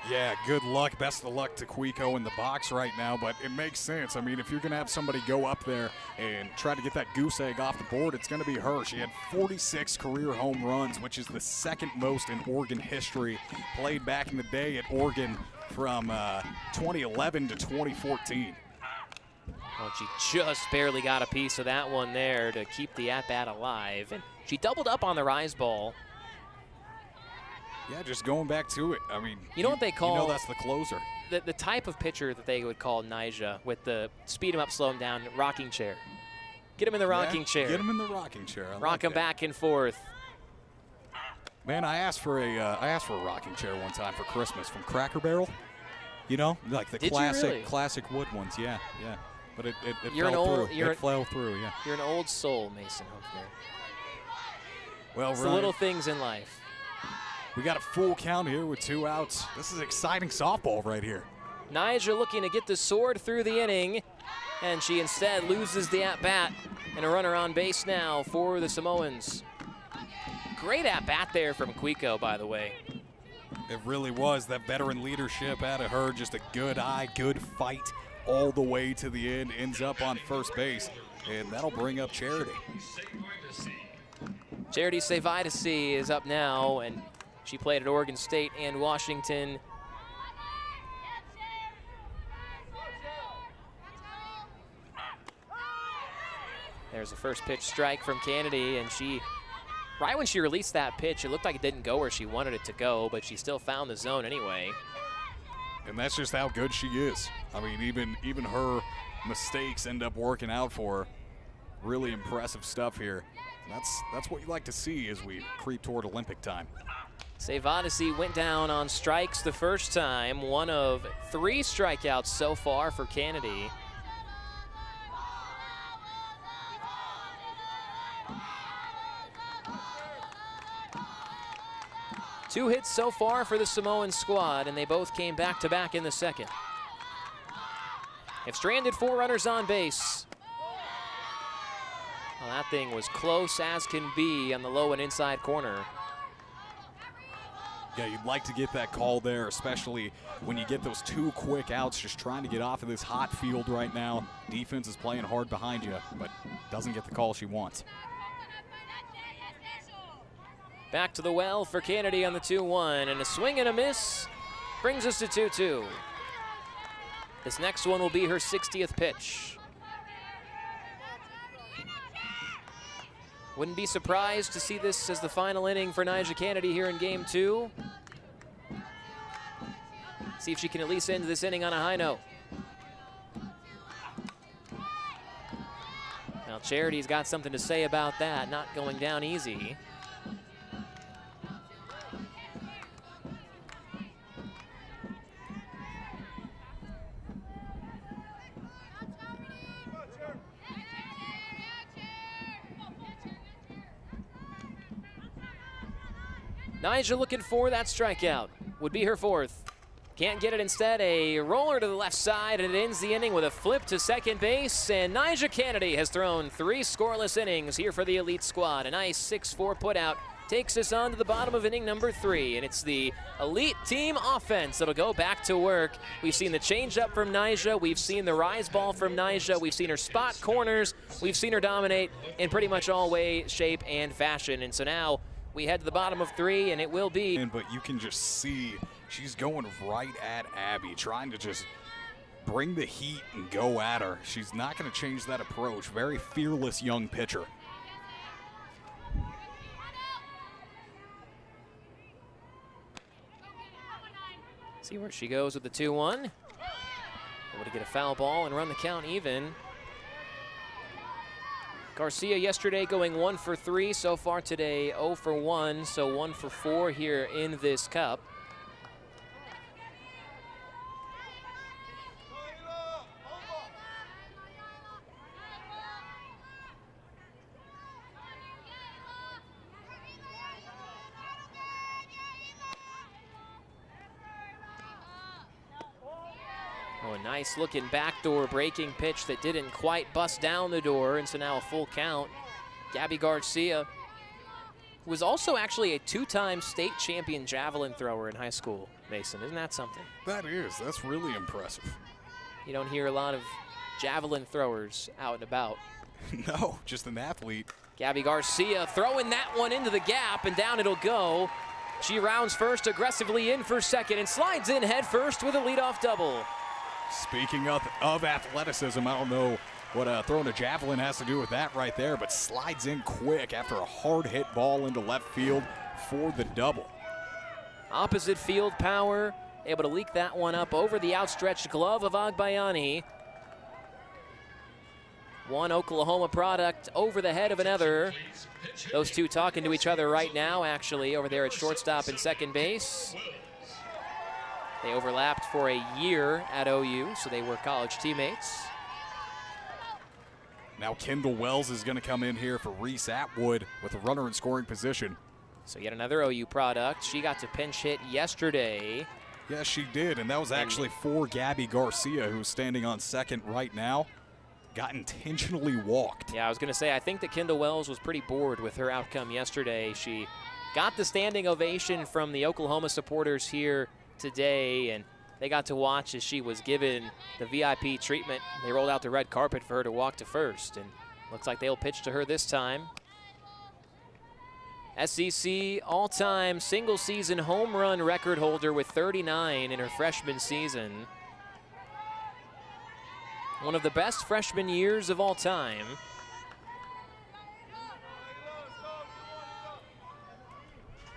Yeah, good luck. Best of luck to Cuico in the box right now, but it makes sense. I mean, if you're going to have somebody go up there and try to get that goose egg off the board, it's going to be her. She had 46 career home runs, which is the second most in Oregon history. Played back in the day at Oregon from 2011 to 2014. Well, she just barely got a piece of that one there to keep the at-bat alive. And she doubled up on the rise ball. Yeah, just going back to it. I mean, you know what they call, you know that's the closer. The type of pitcher that they would call Nyjah with the speed him up, slow him down, rocking chair. Get him in the rocking chair. Get him in the rocking chair. Rock him back and forth. Man, I asked for a rocking chair one time for Christmas from Cracker Barrel. You know, like the classic wood ones. Yeah, yeah. But it fell through. It fell through. Yeah. You're an old soul, Mason Humpner. Well, it's the little things in life. We got a full count here with 2 outs. This is exciting softball right here. Nyjah looking to get the sword through the inning, and she instead loses the at-bat, and a runner on base now for the Samoans. Great at-bat there from Cuico, by the way. It really was. That veteran leadership out of her, just a good eye, good fight all the way to the end, ends up on first base, and that'll bring up Charity. Charity Sevaidasi is up now, and she played at Oregon State and Washington. There's the first pitch strike from Kennedy, and she, right when she released that pitch, it looked like it didn't go where she wanted it to go, but she still found the zone anyway. And that's just how good she is. I mean, even her mistakes end up working out for her. Really impressive stuff here. And that's what you like to see as we creep toward Olympic time. Sevaidasi went down on strikes the first time, one of 3 strikeouts so far for Kennedy. 2 hits so far for the Samoan squad, and they both came back-to-back in the second. They've stranded 4 runners on base. Well, that thing was close as can be on the low and inside corner. Yeah, you'd like to get that call there, especially when you get those 2 quick outs, just trying to get off of this hot field right now. Defense is playing hard behind you, but doesn't get the call she wants. Back to the well for Kennedy on the 2-1, and a swing and a miss brings us to 2-2. This next one will be her 60th pitch. Wouldn't be surprised to see this as the final inning for Nyjah Kennedy here in game 2. See if she can at least end this inning on a high note. Now Charity's got something to say about that, not going down easy. Nyjah looking for that strikeout. Would be her 4th. Can't get it instead. A roller to the left side, and it ends the inning with a flip to second base. And Nyjah Kennedy has thrown 3 scoreless innings here for the elite squad. A nice 6-4 putout takes us on to the bottom of inning number 3. And it's the elite team offense that'll go back to work. We've seen the changeup from Nyjah. We've seen the rise ball from Nyjah. We've seen her spot corners. We've seen her dominate in pretty much all way, shape, and fashion. And so now we head to the bottom of 3, and it will be. But you can just see she's going right at Abby, trying to just bring the heat and go at her. She's not going to change that approach. Very fearless young pitcher. See where she goes with the 2-1. Able to get a foul ball and run the count even. Garcia yesterday going 1 for 3. So far today 0 for 1, so 1 for 4 here in this cup. Oh, a nice looking backdoor breaking pitch that didn't quite bust down the door, and so now a full count. Gabby Garcia was also actually a 2-time state champion javelin thrower in high school, Mason. Isn't that something? That is. That's really impressive. You don't hear a lot of javelin throwers out and about. No, just an athlete. Gabby Garcia throwing that one into the gap, and down it'll go. She rounds first, aggressively in for second, and slides in head first with a leadoff double. Speaking of athleticism, I don't know what throwing a javelin has to do with that right there, but slides in quick after a hard hit ball into left field for the double. Opposite field power, able to leak that one up over the outstretched glove of Agbayani. One Oklahoma product over the head of another. Those two talking to each other right now, actually, over there at shortstop and second base. They overlapped for a year at OU, so they were college teammates. Now Kendall Wells is going to come in here for Reese Atwood with a runner in scoring position. So yet another OU product. She got to pinch hit yesterday. Yes, she did, and that was actually for Gabby Garcia, who's standing on second right now. Got intentionally walked. Yeah, I was going to say, I think that Kendall Wells was pretty bored with her outcome yesterday. She got the standing ovation from the Oklahoma supporters here today, and they got to watch as she was given the VIP treatment. They rolled out the red carpet for her to walk to first, and looks like they'll pitch to her this time. SEC all-time single-season home run record holder with 39 in her freshman season. One of the best freshman years of all time.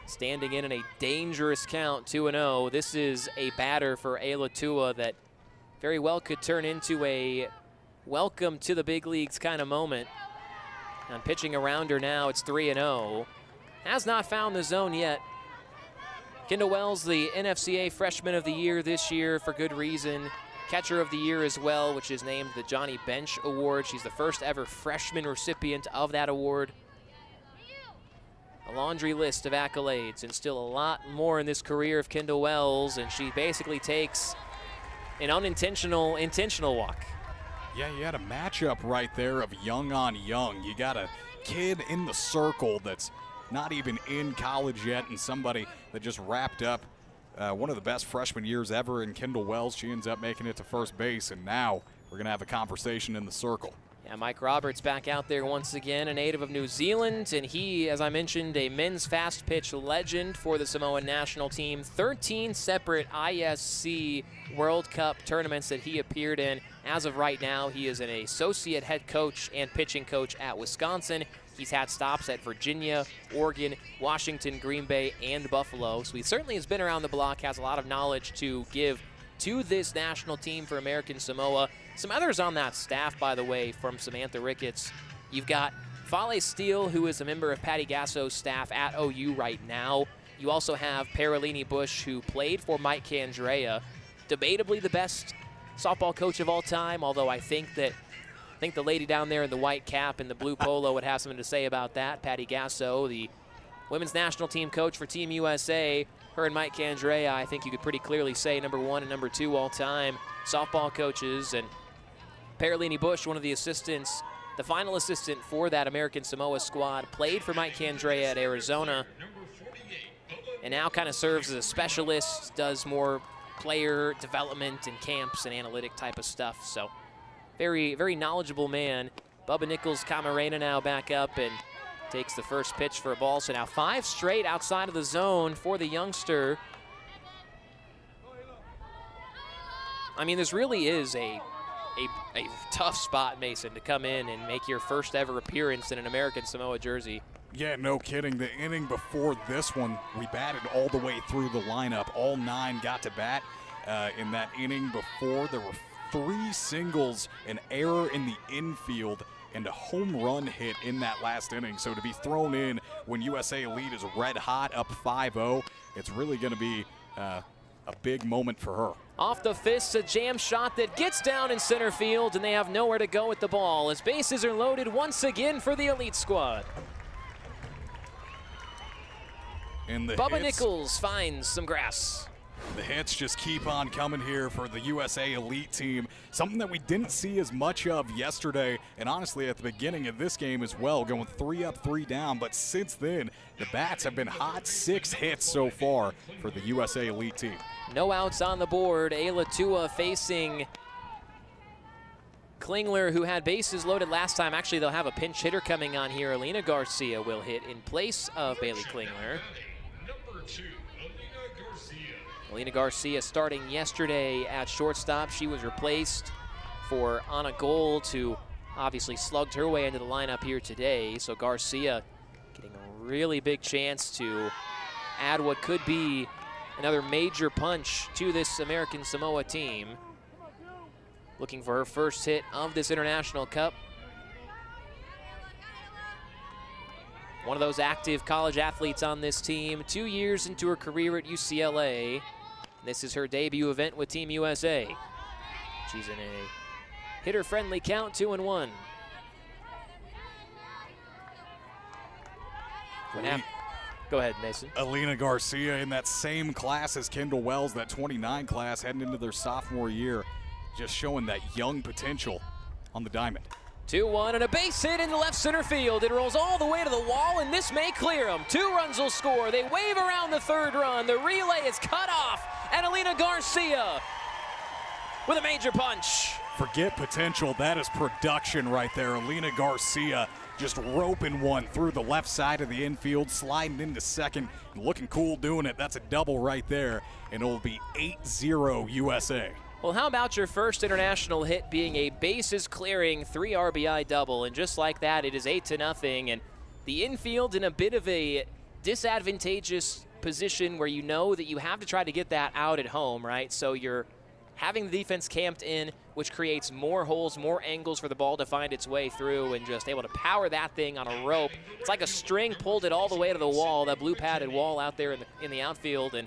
Standing in a dangerous count, 2-0. This is a batter for Ayla Tua that very well could turn into a welcome to the big leagues kind of moment. And pitching around her now, it's 3-0. Has not found the zone yet. Kendall Wells, the NFCA Freshman of the Year this year for good reason. Catcher of the Year as well, which is named the Johnny Bench Award. She's the first ever freshman recipient of that award. laundry list of accolades, and still a lot more in this career of Kendall Wells, and she basically takes an intentional walk. Yeah, you had a matchup right there of young on young. You got a kid in the circle that's not even in college yet, and somebody that just wrapped up one of the best freshman years ever in Kendall Wells. She ends up making it to first base, and now we're going to have a conversation in the circle. Yeah, Mike Roberts back out there once again, a native of New Zealand, and he, as I mentioned, a men's fast pitch legend for the Samoan national team. 13 separate ISC World Cup tournaments that he appeared in. As of right now, he is an associate head coach and pitching coach at Wisconsin. He's had stops at Virginia, Oregon, Washington, Green Bay, and Buffalo. So he certainly has been around the block, has a lot of knowledge to give to this national team for American Samoa. Some others on that staff, by the way, from Samantha Ricketts. You've got Fale Steele, who is a member of Patty Gasso's staff at OU right now. You also have Paralini Bush, who played for Mike Candrea, debatably the best softball coach of all time, although I think the lady down there in the white cap and the blue polo would have something to say about that. Patty Gasso, the women's national team coach for Team USA. Her and Mike Candrea, I think you could pretty clearly say #1 and #2 all-time softball coaches. And Paralini Bush, one of the assistants, the final assistant for that American Samoa squad, played for Mike Candrea at Arizona, and now kind of serves as a specialist, does more player development and camps and analytic type of stuff. So very, very knowledgeable man. Bubba Nichols Camarena now back up and takes the first pitch for a ball. So now 5 straight outside of the zone for the youngster. I mean, this really is a tough spot, Mason, to come in and make your first ever appearance in an American Samoa jersey. Yeah, no kidding. The inning before this one, we batted all the way through the lineup. All 9 got to bat. In that inning before, there were 3 singles, an error in the infield, and a home run hit in that last inning. So to be thrown in when USA Elite is red hot, up 5-0, it's really going to be a big moment for her. Off the fists, a jam shot that gets down in center field, and they have nowhere to go with the ball as bases are loaded once again for the Elite squad. And the Bubba Nichols finds some grass. The hits just keep on coming here for the USA Elite team. Something that we didn't see as much of yesterday, and honestly at the beginning of this game as well, going 3 up, 3 down. But since then, the bats have been hot. 6 hits so far for the USA Elite team. No outs on the board. Ayla Tua facing Klingler, who had bases loaded last time. Actually, they'll have a pinch hitter coming on here. Alina Garcia will hit in place of Bailey Klingler. Alina Garcia starting yesterday at shortstop. She was replaced for Anna Gold, who obviously slugged her way into the lineup here today. So Garcia getting a really big chance to add what could be another major punch to this American Samoa team. Looking for her first hit of this International Cup. One of those active college athletes on this team, 2 years into her career at UCLA. This is her debut event with Team USA. She's in a hitter-friendly count, 2-1. Go ahead, Mason. Alina Garcia in that same class as Kendall Wells, that 29 class, heading into their sophomore year, just showing that young potential on the diamond. 2-1 and a base hit into left center field. It rolls all the way to the wall, and this may clear them. 2 runs will score. They wave around the 3rd run. The relay is cut off, and Alina Garcia with a major punch. Forget potential. That is production right there. Alina Garcia just roping one through the left side of the infield, sliding into second, looking cool doing it. That's a double right there, and it'll be 8-0 USA. Well, how about your first international hit being a bases-clearing 3 RBI double? And just like that, it is 8-0. And the infield in a bit of a disadvantageous position where you know that you have to try to get that out at home, right? So you're having the defense camped in, which creates more holes, more angles for the ball to find its way through, and just able to power that thing on a rope. It's like a string pulled it all the way to the wall, that blue padded wall out there in the outfield. And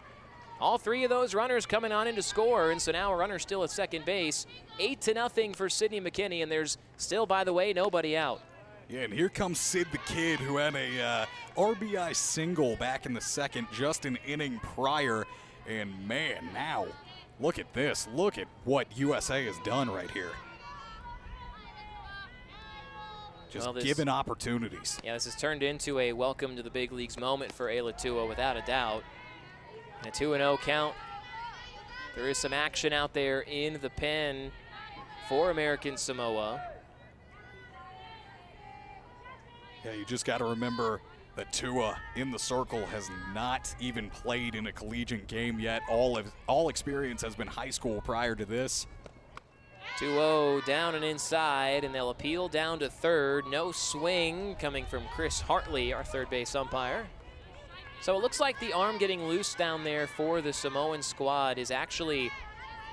all 3 of those runners coming on in to score, and so now a runner still at second base. 8-0 for Sydney McKinney, and there's still, by the way, nobody out. Yeah, and here comes Sid the Kid, who had a RBI single back in the second, just an inning prior. And man, now look at this. Look at what USA has done right here. Just given opportunities. Yeah, this has turned into a welcome to the big leagues moment for Ayla Tua, without a doubt. And a 2-0 count. There is some action out there in the pen for American Samoa. Yeah, you just got to remember that Tua in the circle has not even played in a collegiate game yet. All experience has been high school prior to this. 2-0 down and inside, and they'll appeal down to third. No swing coming from Chris Hartley, our third base umpire. So it looks like the arm getting loose down there for the Samoan squad is actually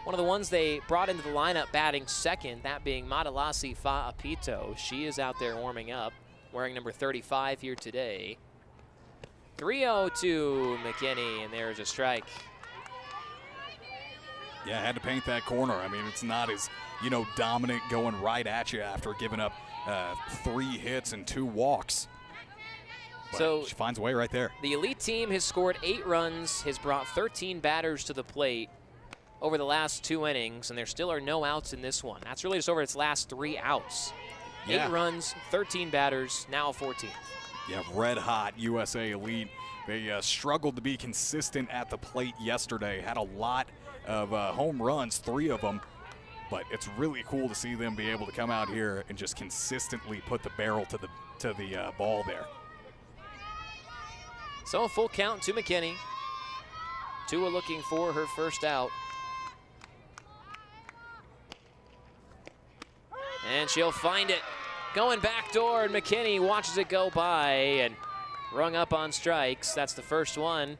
one of the ones they brought into the lineup batting second, that being Madalasi Fa'apito. She is out there warming up, wearing number 35 here today. 3-0 to McKinney, and there's a strike. Yeah, had to paint that corner. I mean, it's not as, dominant going right at you after giving up 3 hits and 2 walks. But so she finds a way right there. The elite team has scored 8 runs, has brought 13 batters to the plate over the last 2 innings, and there still are no outs in this one. That's really just over its last 3 outs. Yeah. 8 runs, 13 batters, now 14. Yeah, red hot USA elite. They struggled to be consistent at the plate yesterday. Had a lot of home runs, 3 of them. But it's really cool to see them be able to come out here and just consistently put the barrel to the ball there. So a full count to McKinney. Tua looking for her first out. And she'll find it. Going back door, and McKinney watches it go by and rung up on strikes. That's the first one.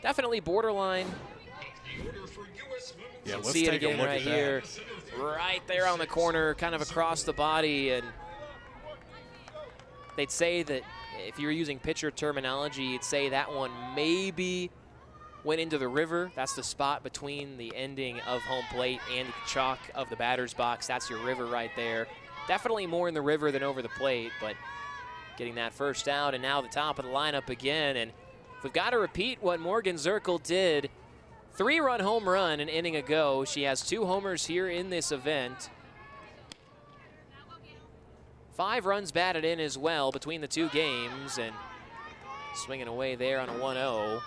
Definitely borderline. Yeah, let's see it take a again look right at here. that. Right there on the corner, kind of across the body. And they'd say that if you were using pitcher terminology, you'd say that one maybe went into the river. That's the spot between the ending of home plate and the chalk of the batter's box. That's your river right there. Definitely more in the river than over the plate, but getting that first out, and now the top of the lineup again. And we've got to repeat what Morgan Zirkle did. 3-run home run an inning ago. She has 2 homers here in this event. 5 runs batted in as well between the 2 games, and swinging away there on a 1-0.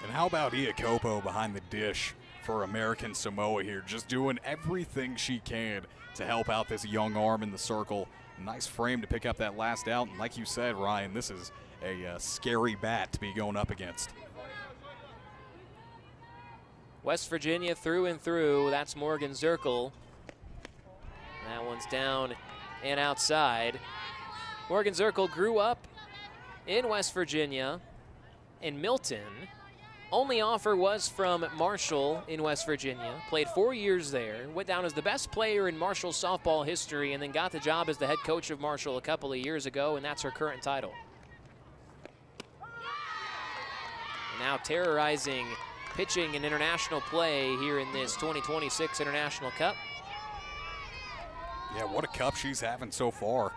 And how about Iakopo behind the dish for American Samoa here, just doing everything she can to help out this young arm in the circle. Nice frame to pick up that last out, and like you said, Ryan, this is a scary bat to be going up against. West Virginia through and through. That's Morgan Zirkle. That one's down and outside. Morgan Zirkle grew up in West Virginia, in Milton. Only offer was from Marshall in West Virginia. Played 4 years there. Went down as the best player in Marshall softball history, and then got the job as the head coach of Marshall a couple of years ago, and that's her current title. And now terrorizing pitching in international play here in this 2026 International Cup. Yeah, what a cup she's having so far.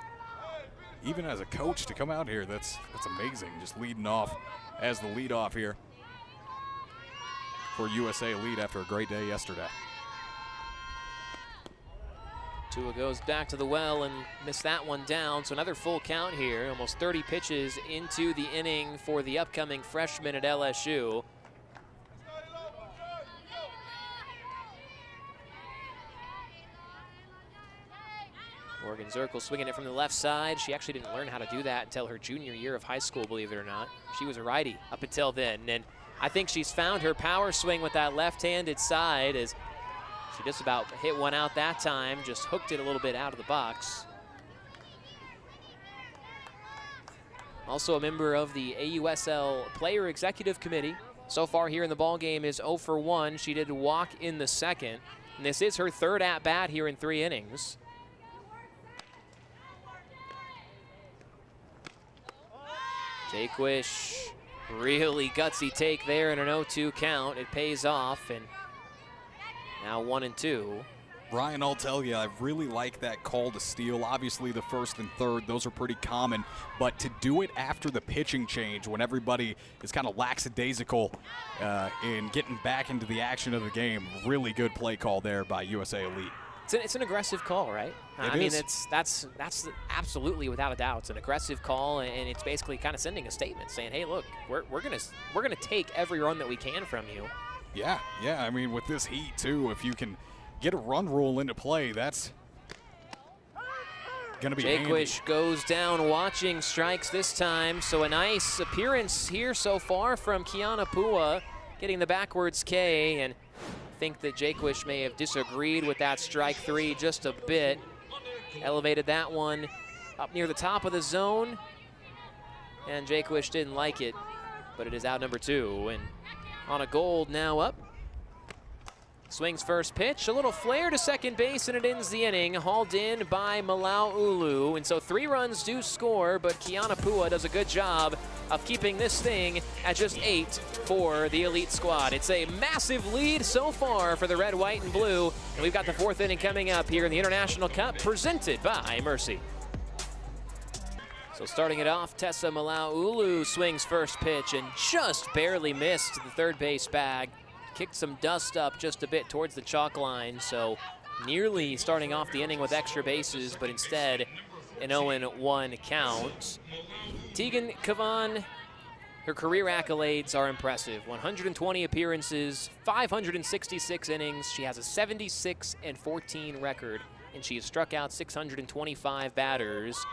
Even as a coach to come out here, that's amazing. Just leading off as the leadoff here for USA Elite after a great day yesterday. Tua goes back to the well and missed that one down, so another full count here. Almost 30 pitches into the inning for the upcoming freshman at LSU. Morgan Zirkle swinging it from the left side. She actually didn't learn how to do that until her junior year of high school, believe it or not. She was a righty up until then, and I think she's found her power swing with that left-handed side as she just about hit one out that time, just hooked it a little bit out of the box. Also a member of the AUSL Player Executive Committee. So far here in the ballgame is 0 for 1. She did walk in the second, and this is her third at-bat here in 3 innings. Jaquish, really gutsy take there in an 0-2 count. It pays off, and now 1-2. Ryan, I'll tell you, I really like that call to steal. Obviously, the first and third, those are pretty common. But to do it after the pitching change, when everybody is kind of lackadaisical in getting back into the action of the game, really good play call there by USA Elite. It's an aggressive call, right? I mean, that's absolutely without a doubt. It's an aggressive call, and it's basically kind of sending a statement saying, "Hey, look, we're gonna take every run that we can from you." Yeah. I mean, with this heat too, if you can get a run rule into play, that's going to be handy. Jaquish goes down watching strikes this time, so a nice appearance here so far from Kiana Pua, getting the backwards K, and I think that Jaquish may have disagreed with that strike three just a bit. Elevated that one up near the top of the zone, and Jaquish didn't like it, but it is out number 2, and on a Gold now up. Swings first pitch, a little flare to second base, and it ends the inning, hauled in by Malauulu. And so 3 runs do score, but Kiana Pua does a good job of keeping this thing at just 8 for the Elite squad. It's a massive lead so far for the red, white, and blue. And we've got the 4th inning coming up here in the International Cup, presented by Mercy. So starting it off, Tessa Malauulu swings first pitch and just barely missed the third base bag. Kicked some dust up just a bit towards the chalk line, so nearly starting off the inning with extra bases, but instead an 0-1 count. Tegan Kavan, her career accolades are impressive. 120 appearances, 566 innings. She has a 76-14 record, and she has struck out 625 batters.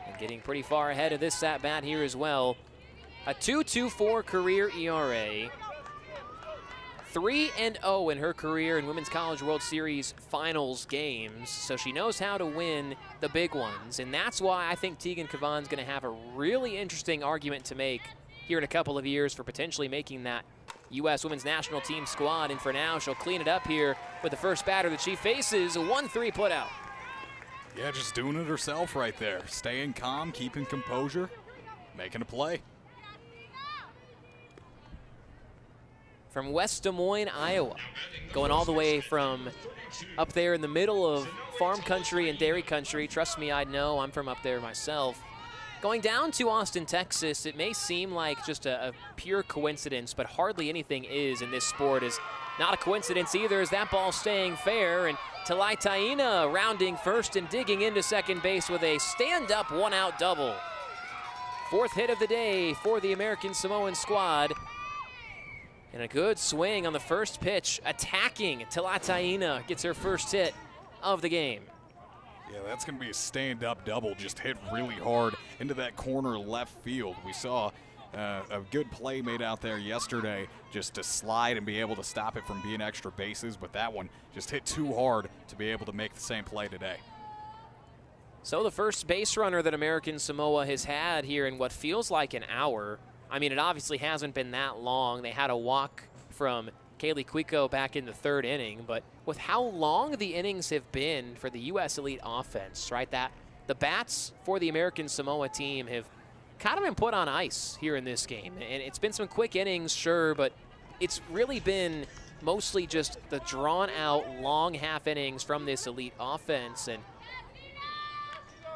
And getting pretty far ahead of this at-bat here as well. A 2.24 career ERA. 3-0 in her career in Women's College World Series finals games, so she knows how to win the big ones, and that's why I think Tegan Kavan's going to have a really interesting argument to make here in a couple of years for potentially making that U.S. Women's National Team squad, and for now, she'll clean it up here with the first batter that she faces, a 1-3 putout. Yeah, just doing it herself right there, staying calm, keeping composure, making a play. From West Des Moines, Iowa, going all the way from up there in the middle of farm country and dairy country. Trust me, I know, I'm from up there myself. Going down to Austin, Texas, it may seem like just a pure coincidence, but hardly anything is in this sport. Is not a coincidence either, as that ball staying fair, and Talai Taina rounding first and digging into second base with a stand-up one-out double. 4th hit of the day for the American Samoan squad. And a good swing on the first pitch, attacking Talataina, gets her first hit of the game. Yeah, that's going to be a stand-up double, just hit really hard into that corner left field. We saw a good play made out there yesterday just to slide and be able to stop it from being extra bases, but that one just hit too hard to be able to make the same play today. So the first base runner that American Samoa has had here in what feels like an hour. I mean, it obviously hasn't been that long. They had a walk from Kaylee Quico back in the 3rd inning, but with how long the innings have been for the U.S. Elite offense, right, that the bats for the American Samoa team have kind of been put on ice here in this game. And it's been some quick innings, sure, but it's really been mostly just the drawn-out long half innings from this Elite offense. And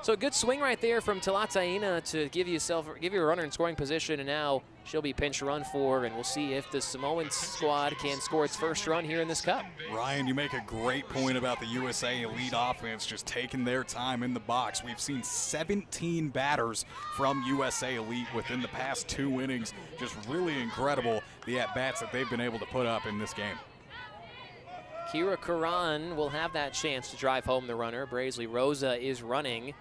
so a good swing right there from Talataina to give you a runner in scoring position, and now she'll be pinch run for, and we'll see if the Samoan squad can score its first run here in this cup. Ryan, you make a great point about the USA Elite offense just taking their time in the box. We've seen 17 batters from USA Elite within the past 2 innings. Just really incredible, the at-bats that they've been able to put up in this game. Kira Karan will have that chance to drive home the runner. Braisley Rosa is running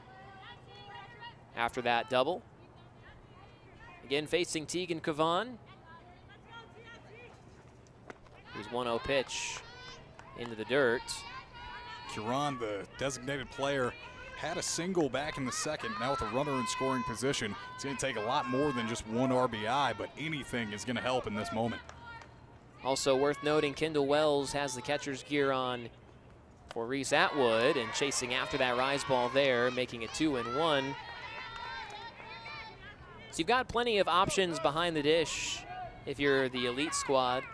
after that double. Again, facing Tegan Kavan. Who's 1-0 pitch into the dirt. Kiran, the designated player, had a single back in the 2nd. Now with a runner in scoring position, it's going to take a lot more than just 1 RBI, but anything is going to help in this moment. Also worth noting, Kendall Wells has the catcher's gear on for Reese Atwood, and chasing after that rise ball there, making it 2-1. So you've got plenty of options behind the dish if you're the Elite squad.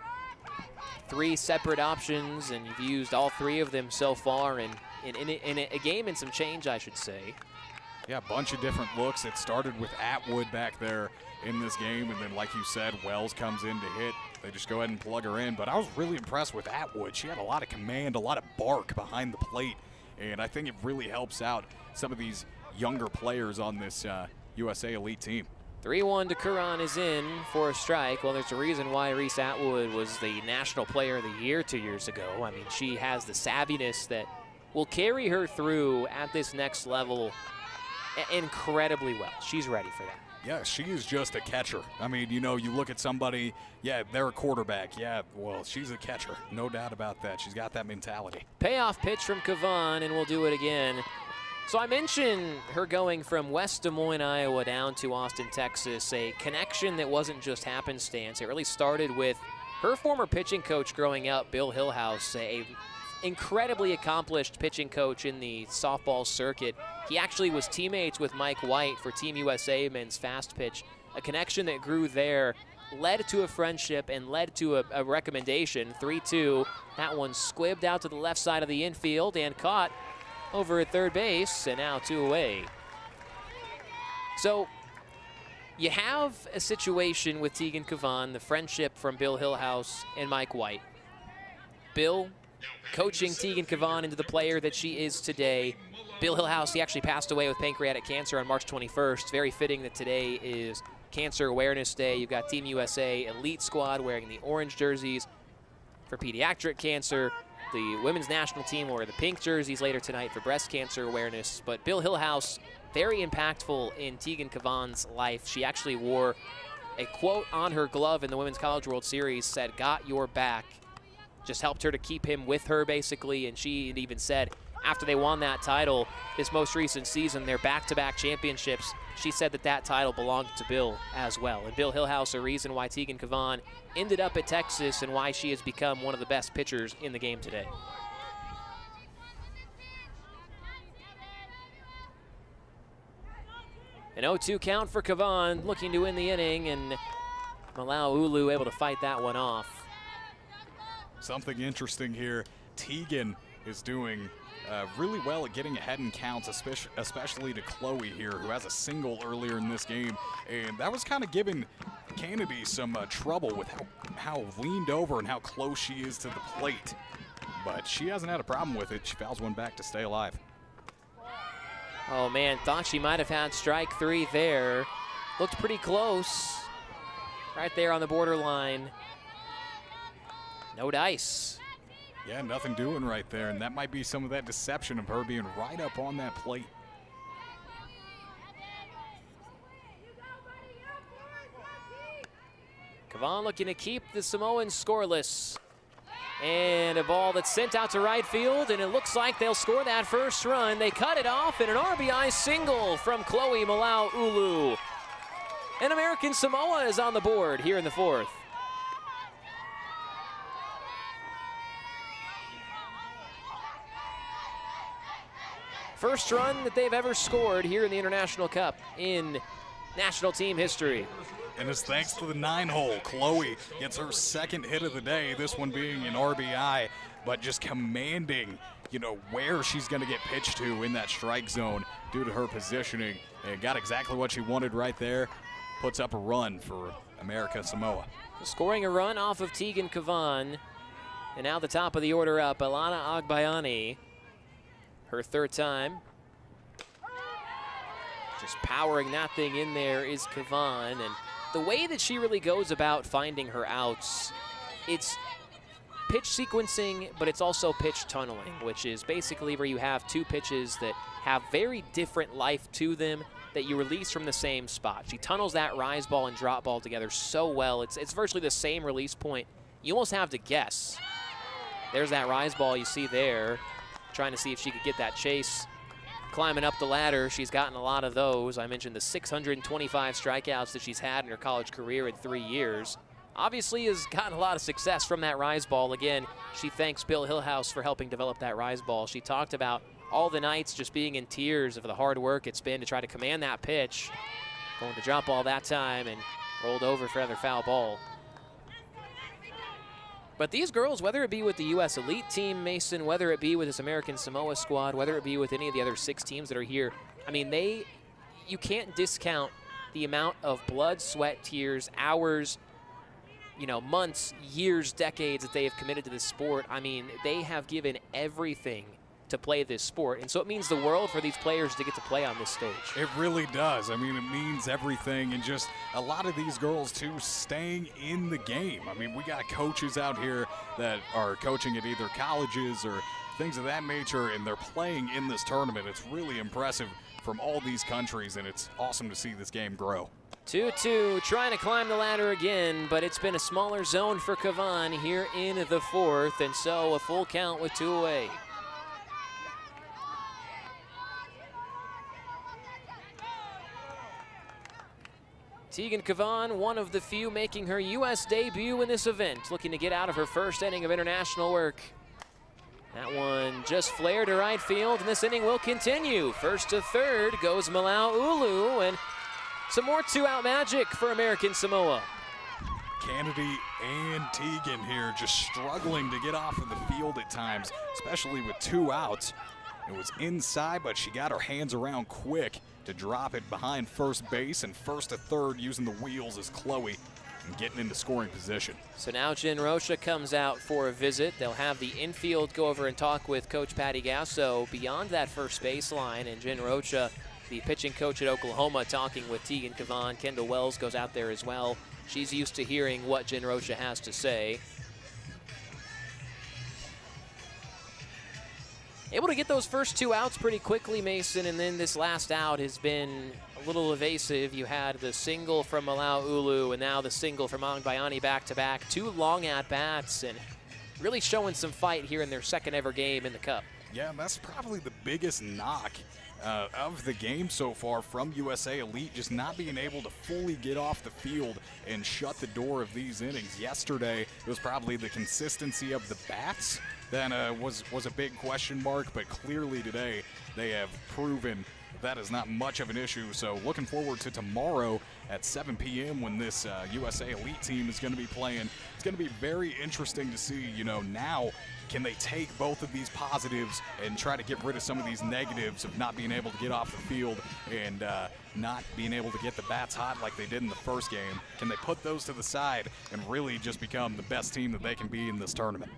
3 separate options, and you've used all 3 of them so far in a game and some change, I should say. Yeah, a bunch of different looks. It started with Atwood back there in this game, and then like you said, Wells comes in to hit. They just go ahead and plug her in, but I was really impressed with Atwood. She had a lot of command, a lot of bark behind the plate, and I think it really helps out some of these younger players on this USA Elite team. 3-1 to Curran is in for a strike. Well, there's a reason why Reese Atwood was the National Player of the Year 2 years ago. I mean, she has the savviness that will carry her through at this next level incredibly well. She's ready for that. Yeah, she is just a catcher. I mean, you know, you look at somebody, yeah, they're a quarterback. Yeah, well, she's a catcher. No doubt about that. She's got that mentality. Payoff pitch from Kavan, and we'll do it again. So I mentioned her going from West Des Moines, Iowa down to Austin, Texas, a connection that wasn't just happenstance. It really started with her former pitching coach growing up, Bill Hillhouse, a incredibly accomplished pitching coach in the softball circuit. He actually was teammates with Mike White for Team USA men's fast pitch. A connection that grew there led to a friendship and led to a recommendation. 3-2. That one squibbed out to the left side of the infield and caught over at third base, and now 2 away. So you have a situation with Tegan Kavan, the friendship from Bill Hillhouse and Mike White. Bill coaching Tegan Kavan into the player that she is today. Bill Hillhouse, he actually passed away with pancreatic cancer on March 21st. Very fitting that today is Cancer Awareness Day. You've got Team USA Elite Squad wearing the orange jerseys for pediatric cancer. The women's national team will wear the pink jerseys later tonight for breast cancer awareness. But Bill Hillhouse, very impactful in Tegan Kavan's life. She actually wore a quote on her glove in the Women's College World Series, said, "Got your back." Just helped her to keep him with her, basically. And she even said, after they won that title this most recent season, their back-to-back championships, she said that that title belonged to Bill as well. And Bill Hillhouse, a reason why Tegan Kavan ended up at Texas and why she has become one of the best pitchers in the game today. An 0-2 count for Kavan, looking to win the inning, and Malau Ulu able to fight that one off. Something interesting here, Tegan is doing really well at getting ahead in counts, especially to Chloe here, who has a single earlier in this game. And that was kind of giving Kennedy some trouble with how leaned over and how close she is to the plate. But she hasn't had a problem with it. She fouls one back to stay alive. Oh, man, thought she might have had strike 3 there. Looked pretty close. Right there on the borderline. No dice. Yeah, nothing doing right there, and that might be some of that deception of her being right up on that plate. Kavan looking to keep the Samoans scoreless. And a ball that's sent out to right field, and it looks like they'll score that first run. They cut it off, and an RBI single from Chloe Malau Ulu. And American Samoa is on the board here in the 4th. First run that they've ever scored here in the International Cup in national team history. And it's thanks to the 9-hole. Chloe gets her second hit of the day, this one being an RBI, but just commanding, you know, where she's going to get pitched to in that strike zone due to her positioning. And got exactly what she wanted right there. Puts up a run for America Samoa. Scoring a run off of Tegan Kavan. And now the top of the order up, Alana Agbayani. Her 3rd time. Just powering that thing in there is Kavan. And the way that she really goes about finding her outs, it's pitch sequencing, but it's also pitch tunneling, which is basically where you have 2 pitches that have very different life to them that you release from the same spot. She tunnels that rise ball and drop ball together so well. It's virtually the same release point. You almost have to guess. There's that rise ball you see there. Trying to see if she could get that chase. Climbing up the ladder, she's gotten a lot of those. I mentioned the 625 strikeouts that she's had in her college career in 3 years. Obviously has gotten a lot of success from that rise ball. Again, she thanks Bill Hillhouse for helping develop that rise ball. She talked about all the nights just being in tears of the hard work it's been to try to command that pitch. Going to drop ball that time and rolled over for another foul ball. But these girls, whether it be with the U.S. Elite Team, Mason, whether it be with this American Samoa squad, whether it be with any of the other 6 teams that are here, I mean, you can't discount the amount of blood, sweat, tears, hours, months, years, decades that they have committed to this sport. I mean, they have given everything to play this sport, and so it means the world for these players to get to play on this stage. It really does. I mean, it means everything, and just a lot of these girls, too, staying in the game. I mean, we got coaches out here that are coaching at either colleges or things of that nature, and they're playing in this tournament. It's really impressive from all these countries, and it's awesome to see this game grow. 2-2, trying to climb the ladder again, but it's been a smaller zone for Kavan here in the 4th, and so a full count with 2 away. Tegan Kavan, one of the few making her U.S. debut in this event, looking to get out of her first inning of international work. That one just flared to right field, and this inning will continue. First to third goes Malau Ulu, and some more 2-out magic for American Samoa. Kennedy and Tegan here just struggling to get off of the field at times, especially with 2 outs. It was inside, but she got her hands around quick to drop it behind first base, and first to third using the wheels as Chloe and getting into scoring position. So now Jen Rocha comes out for a visit. They'll have the infield go over and talk with Coach Patty Gasso beyond that first baseline, and Jen Rocha, the pitching coach at Oklahoma, talking with Tegan Kavan. Kendall Wells goes out there as well. She's used to hearing what Jen Rocha has to say. Able to get those first 2 outs pretty quickly, Mason, and then this last out has been a little evasive. You had the single from Malau Ulu and now the single from Angbayani back-to-back. 2 long at-bats and really showing some fight here in their second ever game in the Cup. Yeah, and that's probably the biggest knock of the game so far from USA Elite, just not being able to fully get off the field and shut the door of these innings. Yesterday, it was probably the consistency of the bats that was a big question mark, but clearly today they have proven that is not much of an issue. So looking forward to tomorrow at 7 p.m. when this USA Elite team is going to be playing. It's going to be very interesting to see, now can they take both of these positives and try to get rid of some of these negatives of not being able to get off the field and not being able to get the bats hot like they did in the first game. Can they put those to the side and really just become the best team that they can be in this tournament?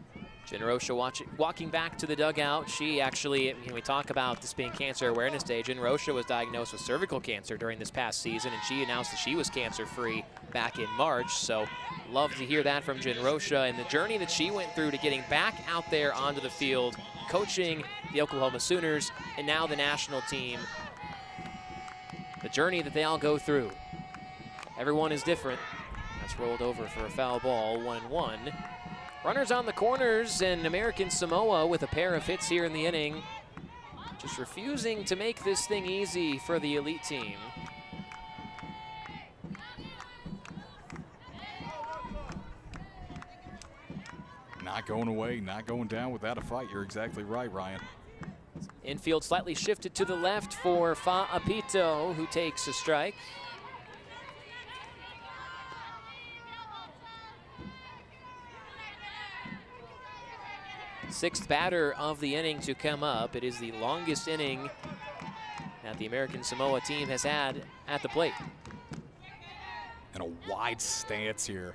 Jen Rocha walking back to the dugout. She actually, we talk about this being Cancer Awareness Day. Jen Rocha was diagnosed with cervical cancer during this past season, and she announced that she was cancer-free back in March. So love to hear that from Jen Rocha and the journey that she went through to getting back out there onto the field, coaching the Oklahoma Sooners, and now the national team. The journey that they all go through. Everyone is different. That's rolled over for a foul ball, 1-1. Runners on the corners, and American Samoa with a pair of hits here in the inning. Just refusing to make this thing easy for the Elite team. Not going away, not going down without a fight. You're exactly right, Ryan. Infield slightly shifted to the left for Fa'apito, who takes a strike. Sixth batter of the inning to come up. It is the longest inning that the American Samoa team has had at the plate. And a wide stance here.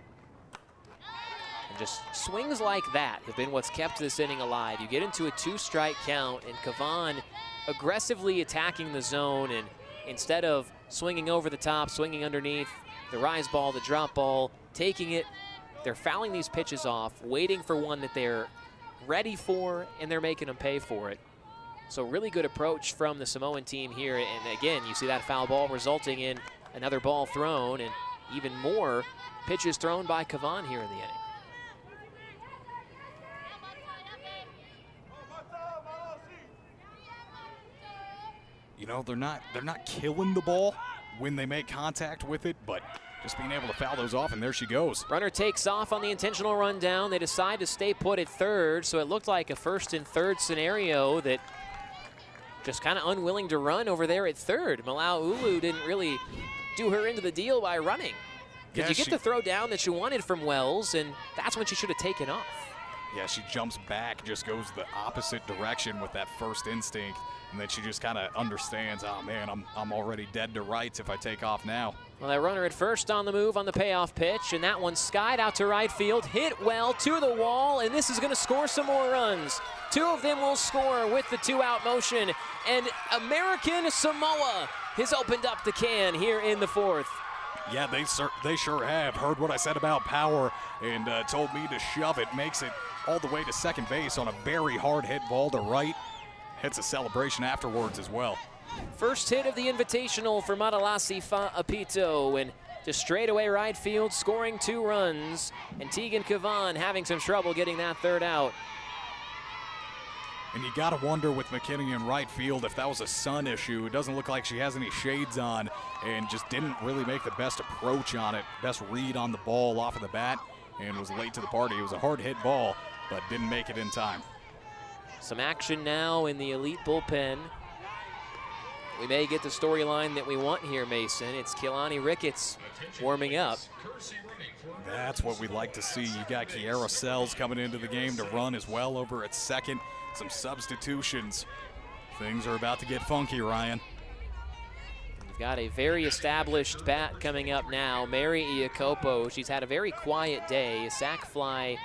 And just swings like that have been what's kept this inning alive. You get into a 2-strike count, and Kavan aggressively attacking the zone, and instead of swinging over the top, swinging underneath, the rise ball, the drop ball, taking it, they're fouling these pitches off, waiting for one that they're ready for, and they're making them pay for it. So really good approach from the Samoan team here, and again, you see that foul ball resulting in another ball thrown, and even more pitches thrown by Kavan here in the inning. They're not killing the ball when they make contact with it, but just being able to foul those off, and there she goes. Runner takes off on the intentional run down. They decide to stay put at third, so it looked like a first and third scenario that just kind of unwilling to run over there at third. Malau Ulu didn't really do her into the deal by running. Because you get the throw down that you wanted from Wells, and that's when she should have taken off. Yeah, she jumps back, just goes the opposite direction with that first instinct, and then she just kind of understands, oh man, I'm already dead to rights if I take off now. Well, that runner at first on the move on the payoff pitch, and that one skied out to right field, hit well to the wall, and this is going to score some more runs. 2 of them will score with the 2-out motion, and American Samoa has opened up the can here in the 4th. Yeah, they sure have. Heard what I said about power and told me to shove it. Makes it all the way to second base on a very hard hit ball to right. Hits a celebration afterwards as well. First hit of the Invitational for Madalasi Fa'apito, and just straightaway right field, scoring 2 runs. And Tegan Kavan having some trouble getting that 3rd out. And you got to wonder with McKinney in right field if that was a sun issue. It doesn't look like she has any shades on and just didn't really make the best approach on it, best read on the ball off of the bat, and was late to the party. It was a hard hit ball, but didn't make it in time. Some action now in the elite bullpen. We may get the storyline that we want here, Mason. It's Keilani Ricketts warming up. That's what we'd like to see. You got Kiara Sells coming into the game to run as well over at second. Some substitutions. Things are about to get funky, Ryan. We've got a very established bat coming up now, Mary Iacopo. She's had a very quiet day, a sac fly.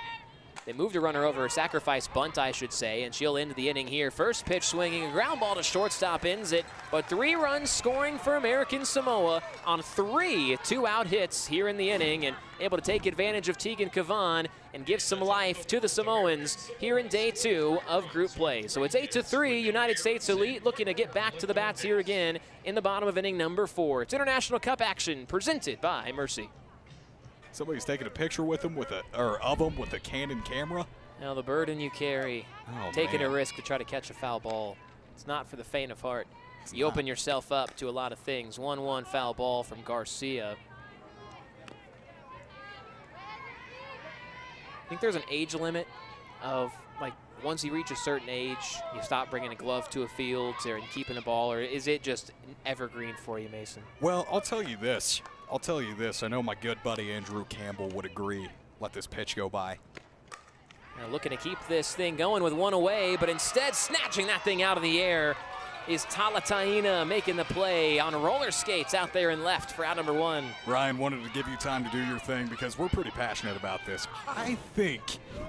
They moved a runner over, a sacrifice bunt, I should say, and she'll end the inning here. First pitch swinging, a ground ball to shortstop ends it, but 3 runs scoring for American Samoa on 3 2-out hits here in the inning, and able to take advantage of Tegan Kavan and give some life to the Samoans here in day 2 of group play. So it's 8-3, United States Elite looking to get back to the bats here again in the bottom of inning number 4. It's International Cup action presented by Mercy. Somebody's taking a picture with them of them with a Canon camera. Now the burden you carry, taking a risk to try to catch a foul ball. It's not for the faint of heart. You open yourself up to a lot of things. 1-1 foul ball from Garcia. I think there's an age limit of, like, once you reach a certain age, you stop bringing a glove to a field and keeping a ball, or is it just evergreen for you, Mason? Well, I'll tell you this. I know my good buddy Andrew Campbell would agree. Let this pitch go by. Now looking to keep this thing going with 1 away, but instead snatching that thing out of the air is Talataina making the play on roller skates out there in left for out number 1. Ryan, wanted to give you time to do your thing because we're pretty passionate about this. I think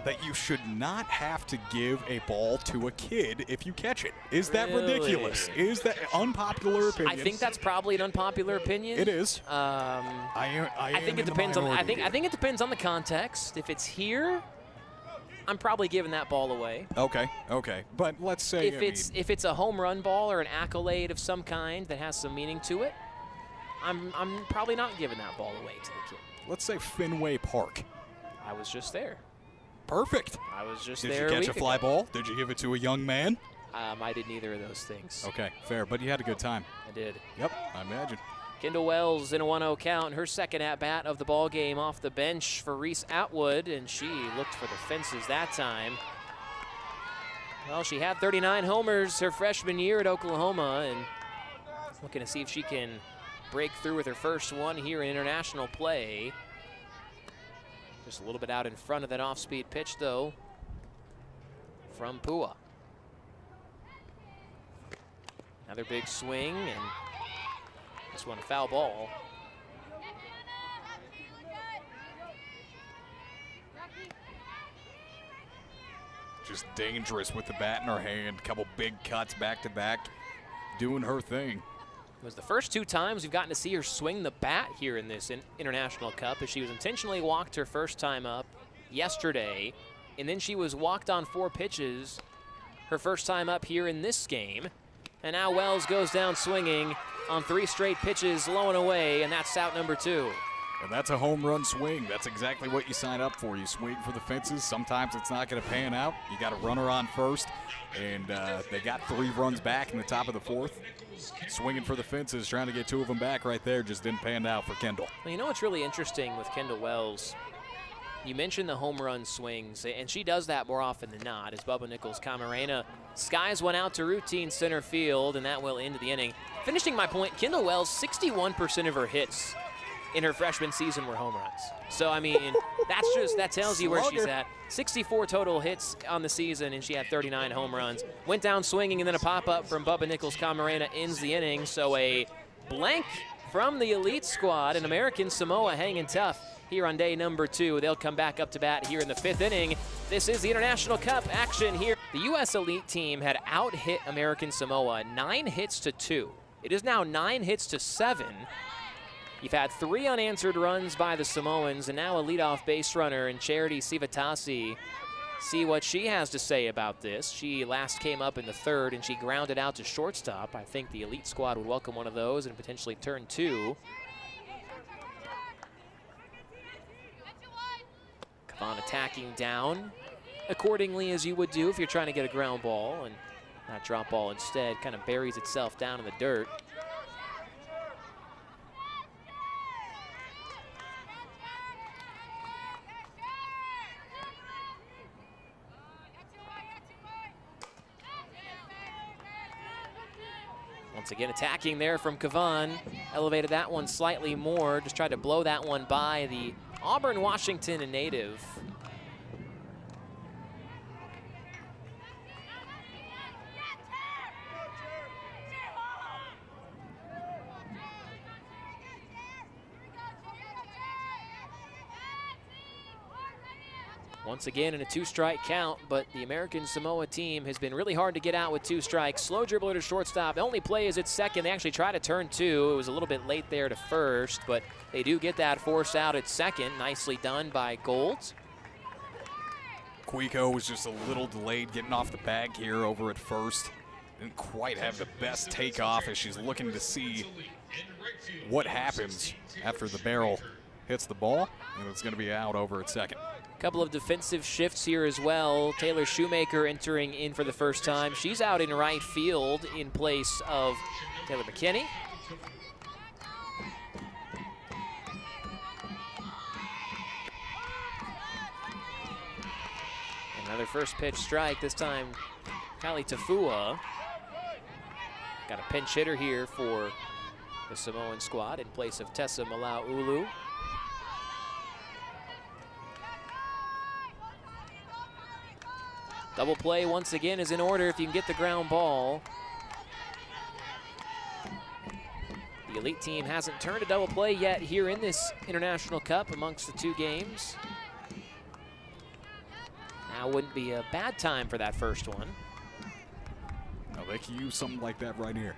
that you should not have to give a ball to a kid if you catch it. Is that ridiculous? Is that unpopular opinion? I think that's probably an unpopular opinion. It is. I think it depends on. I think it depends on the context. If it's here, I'm probably giving that ball away. Okay. But let's say if it's a home run ball or an accolade of some kind that has some meaning to it, I'm probably not giving that ball away to the kid. Let's say Fenway Park. I was just there. Perfect. I was just there. Did you catch a fly ball? Did you give it to a young man? I did neither of those things. Okay, fair. But you had a good time. I did. Yep, I imagine. Kendall Wells in a 1-0 count, her second at-bat of the ball game off the bench for Reese Atwood, and she looked for the fences that time. Well, she had 39 homers her freshman year at Oklahoma, and looking to see if she can break through with her first one here in international play. Just a little bit out in front of that off-speed pitch, though, from Pua. Another big swing, and this one a foul ball. Just dangerous with the bat in her hand. Couple big cuts back to back, doing her thing. It was the first 2 times we've gotten to see her swing the bat here in this International Cup, as she was intentionally walked her first time up yesterday, and then she was walked on 4 pitches her first time up here in this game. And now Wells goes down swinging on 3 straight pitches, low and away, and that's out number 2. And that's a home run swing. That's exactly what you sign up for. You swing for the fences. Sometimes it's not going to pan out. You got a runner on first, and they got 3 runs back in the top of the 4th. Swinging for the fences, trying to get 2 of them back right there. Just didn't pan out for Kendall. Well, you know what's really interesting with Kendall Wells? You mentioned the home run swings, and she does that more often than not, as Bubba Nichols-Camarena skies one out to routine center field, and that will end the inning. Finishing my point, Kendall Wells, 61% of her hits in her freshman season were home runs. So, I mean, that tells you where she's at. 64 total hits on the season, and she had 39 home runs. Went down swinging, and then a pop-up from Bubba Nichols-Camarena ends the inning. So a blank from the elite squad, and American Samoa hanging tough here on day number 2. They'll come back up to bat here in the 5th inning. This is the International Cup action here. The U.S. elite team had out-hit American Samoa 9 hits to 2. It is now 9 hits to 7. You've had 3 unanswered runs by the Samoans, and now a leadoff base runner in Charity Sivatasi. See what she has to say about this. She last came up in the 3rd, and she grounded out to shortstop. I think the elite squad would welcome one of those and potentially turn 2. Kavan attacking down accordingly, as you would do if you're trying to get a ground ball, and that drop ball instead kind of buries itself down in the dirt. Once again, attacking there from Kavan. Elevated that one slightly more. Just tried to blow that one by the Auburn, Washington native. Once again in a 2-strike count, but the American Samoa team has been really hard to get out with 2 strikes. Slow dribbler to shortstop. The only play is at second. They actually try to turn 2. It was a little bit late there to first, but they do get that force out at second. Nicely done by Gold. Cuico was just a little delayed getting off the bag here over at first. Didn't quite have the best takeoff as she's looking to see what happens after the barrel hits the ball, and it's going to be out over at second. Couple of defensive shifts here as well. Taylor Shoemaker entering in for the first time. She's out in right field in place of Taylor McKinney. Another first pitch strike, this time Kali Tafua. Got a pinch hitter here for the Samoan squad in place of Tessa Malauulu. Double play once again is in order if you can get the ground ball. The elite team hasn't turned a double play yet here in this International Cup amongst the 2 games. Now wouldn't be a bad time for that first one. No, they can use something like that right here.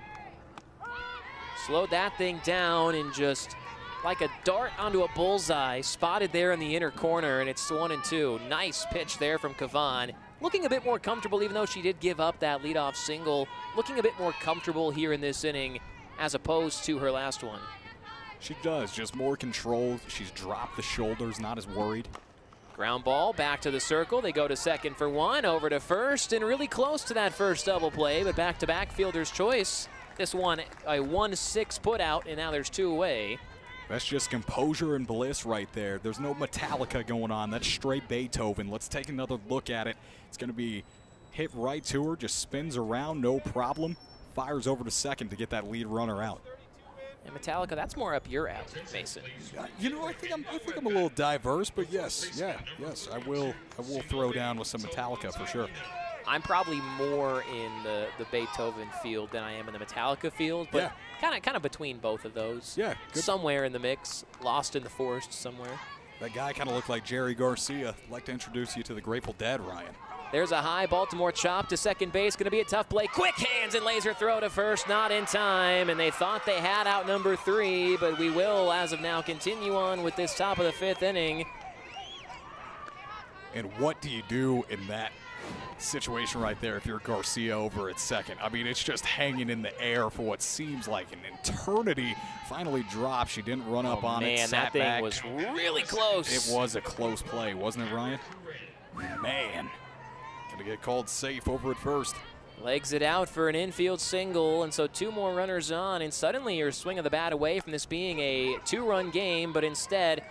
Slowed that thing down and just like a dart onto a bullseye, spotted there in the inner corner, and it's 1-2. Nice pitch there from Kavan. Looking a bit more comfortable, even though she did give up that leadoff single. Looking a bit more comfortable here in this inning as opposed to her last one. She does, just more control. She's dropped the shoulders, not as worried. Ground ball back to the circle. They go to second for 1, over to first, and really close to that first double play, but back-to-back fielder's choice. This one, a 1-6 put out, and now there's 2 away. That's just composure and bliss right there. There's no Metallica going on. That's straight Beethoven. Let's take another look at it. It's going to be hit right to her, just spins around, no problem. Fires over to second to get that lead runner out. And Metallica, that's more up your alley, Mason. You know, I think I'm a little diverse, but yes, I will throw down with some Metallica for sure. I'm probably more in the Beethoven field than I am in the Metallica field, but kind of between both of those. Yeah, good. Somewhere in the mix, lost in the forest somewhere. That guy kind of looked like Jerry Garcia. I'd like to introduce you to the Grateful Dead, Ryan. There's a high Baltimore chop to second base. Going to be a tough play. Quick hands and laser throw to first. Not in time. And they thought they had out number 3, but we will, as of now, continue on with this top of the 5th inning. And what do you do in that situation right there if you're Garcia over at second? I mean, it's just hanging in the air for what seems like an eternity. Finally dropped. She didn't run up on it. Man, that thing was really close. It was a close play, wasn't it, Ryan? Man. Gonna get called safe over at first. Legs it out for an infield single, and so 2 more runners on, and suddenly you're swinging the bat away from this being a 2-run game, but instead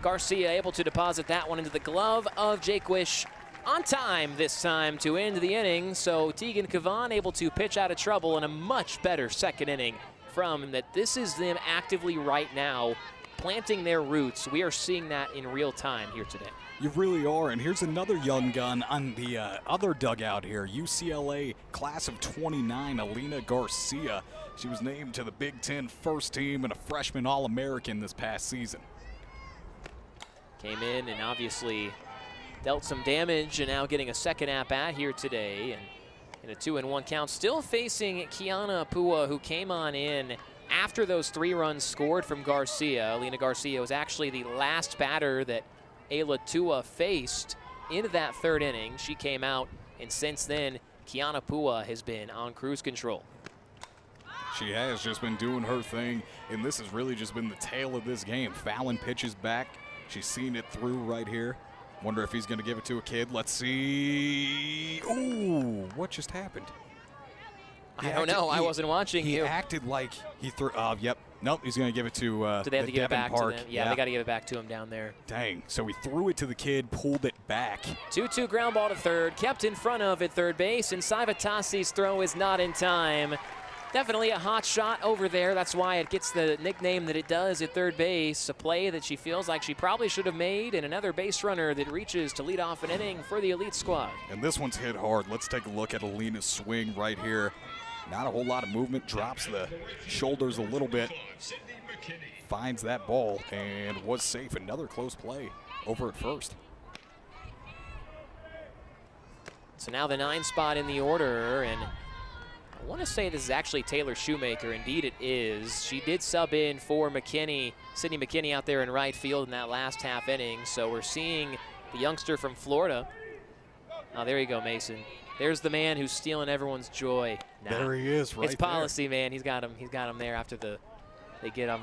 Garcia able to deposit that one into the glove of Jake Wish on time this time to end the inning. So Tegan Kavan able to pitch out of trouble in a much better second inning from that. This is them actively right now planting their roots. We are seeing that in real time here today. You really are, and here's another young gun on the other dugout here. UCLA class of 29, Alina Garcia. She was named to the Big Ten first team and a freshman All-American this past season. Came in and obviously dealt some damage, and now getting a second at-bat here today. And in a 2-1 count, still facing Kiana Pua, who came on in after those 3 runs scored from Garcia. Alina Garcia was actually the last batter that Ayla Tua faced into that 3rd inning. She came out, and since then, Kiana Pua has been on cruise control. She has just been doing her thing, and this has really just been the tail of this game. Fallon pitches back. She's seen it through right here. Wonder if he's going to give it to a kid. Let's see. Ooh, what just happened? I don't know. I wasn't watching. He acted like he threw. Yep. Nope. He's going to give it to. Do they have to give it back Park. to them? Yeah, they got to give it back to him down there. Dang. So he threw it to the kid, pulled it back. 2-2 ground ball to third, kept in front of at third base, and Saivatasi's throw is not in time. Definitely a hot shot over there. That's why it gets the nickname that it does at third base. A play that she feels like she probably should have made, and another base runner that reaches to lead off an inning for the elite squad. And this one's hit hard. Let's take a look at Alina's swing right here. Not a whole lot of movement. Drops the shoulders a little bit. Finds that ball and was safe. Another close play over at first. So now the 9 spot in the order, and I want to say this is actually Taylor Shoemaker. Indeed it is. She did sub in for McKinney, Sydney McKinney out there in right field in that last half inning. So we're seeing the youngster from Florida. Oh, there you go, Mason. There's the man who's stealing everyone's joy. There he is, right there. It's policy, man. He's got him there after they get him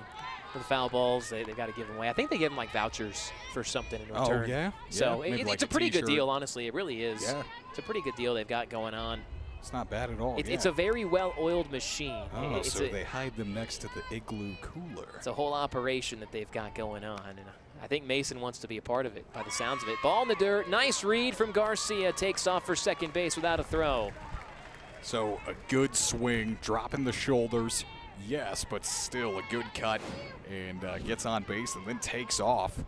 for the foul balls. They got to give him away. I think they give him like vouchers for something in return. Oh, yeah? So Maybe like it's a pretty good deal, honestly. It really is. Yeah. It's a pretty good deal they've got going on. It's not bad at all. It's a very well-oiled machine. Oh, so they hide them next to the igloo cooler. It's a whole operation that they've got going on, and I think Mason wants to be a part of it by the sounds of it. Ball in the dirt. Nice read from Garcia. Takes off for second base without a throw. So a good swing, dropping the shoulders, yes, but still a good cut, and gets on base and then takes off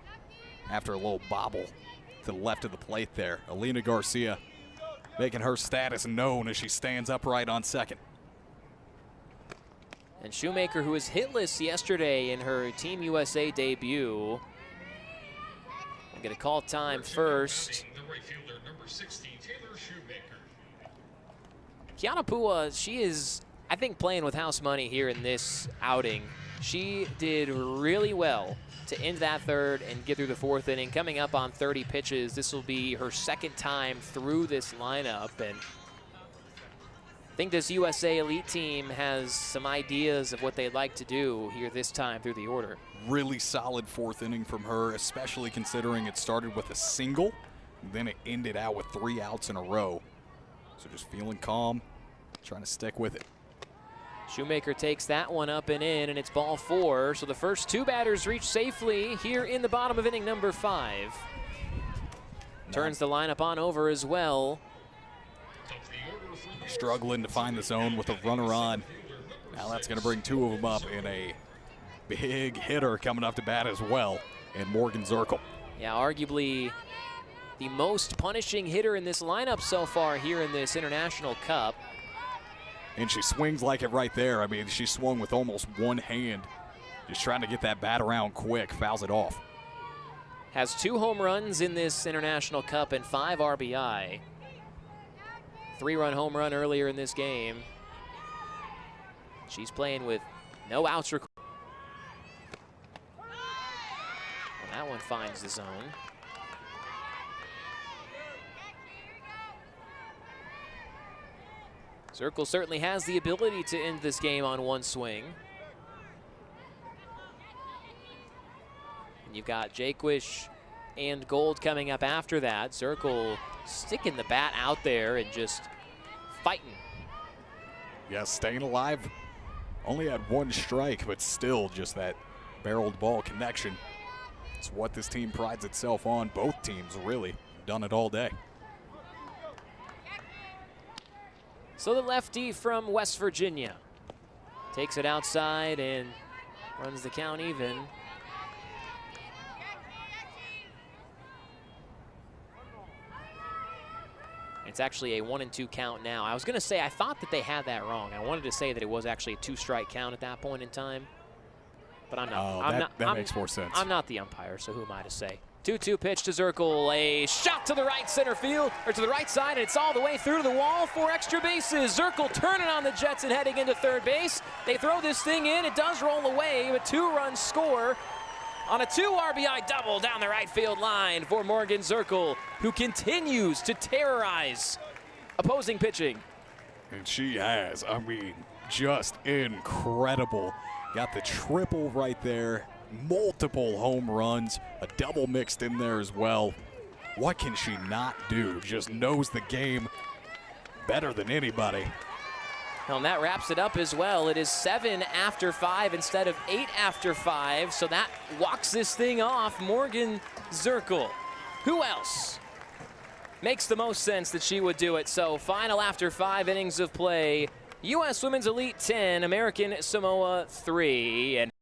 after a little bobble to the left of the plate there. Alina Garcia making her status known as she stands upright on second. And Shoemaker, who was hitless yesterday in her Team USA debut, will get a call time first. Kiana Pua, she is, I think, playing with house money here in this outing. She did really well to end that 3rd and get through the 4th inning. Coming up on 30 pitches, this will be her 2nd time through this lineup. And I think this USA Elite team has some ideas of what they'd like to do here this time through the order. Really solid 4th inning from her, especially considering it started with a single, then it ended out with 3 outs in a row. So just feeling calm, trying to stick with it. Shoemaker takes that one up and in, and it's ball 4. So the first 2 batters reach safely here in the bottom of inning number 5. Turns the lineup on over as well. Struggling to find the zone with a runner on. Now that's going to bring 2 of them up, and a big hitter coming up to bat as well, and Morgan Zirkle. Yeah, arguably the most punishing hitter in this lineup so far here in this International Cup. And she swings like it right there. I mean, she swung with almost one hand. Just trying to get that bat around quick, fouls it off. Has 2 home runs in this International Cup and 5 RBI. 3-run home run earlier in this game. She's playing with no outs. Well, that one finds the zone. Zirkle certainly has the ability to end this game on one swing. And you've got Jaquish and Gold coming up after that. Zirkle sticking the bat out there and just fighting. Yeah, staying alive. Only had 1 strike, but still just that barreled ball connection. It's what this team prides itself on. Both teams really done it all day. So the lefty from West Virginia takes it outside and runs the count even. It's actually a 1-2 count now. I was going to say, I thought that they had that wrong. I wanted to say that it was actually a 2-strike count at that point in time. But I'm not. That makes more sense. I'm not the umpire, so who am I to say? 2-2 pitch to Zirkle. A shot to the right center field, or to the right side, and it's all the way through to the wall for extra bases. Zirkle turning on the Jets and heading into third base. They throw this thing in. It does roll away. A 2-run score on a 2 RBI double down the right field line for Morgan Zirkle, who continues to terrorize opposing pitching. And she has, I mean, just incredible. Got the triple right there, multiple home runs, a double mixed in there as well. What can she not do? Just knows the game better than anybody. Well, and that wraps it up as well. It is 7 after 5 instead of 8 after 5, so that walks this thing off. Morgan Zirkle. Who else makes the most sense that she would do it? So final after 5 innings of play, U.S. Women's Elite 10, American Samoa 3. And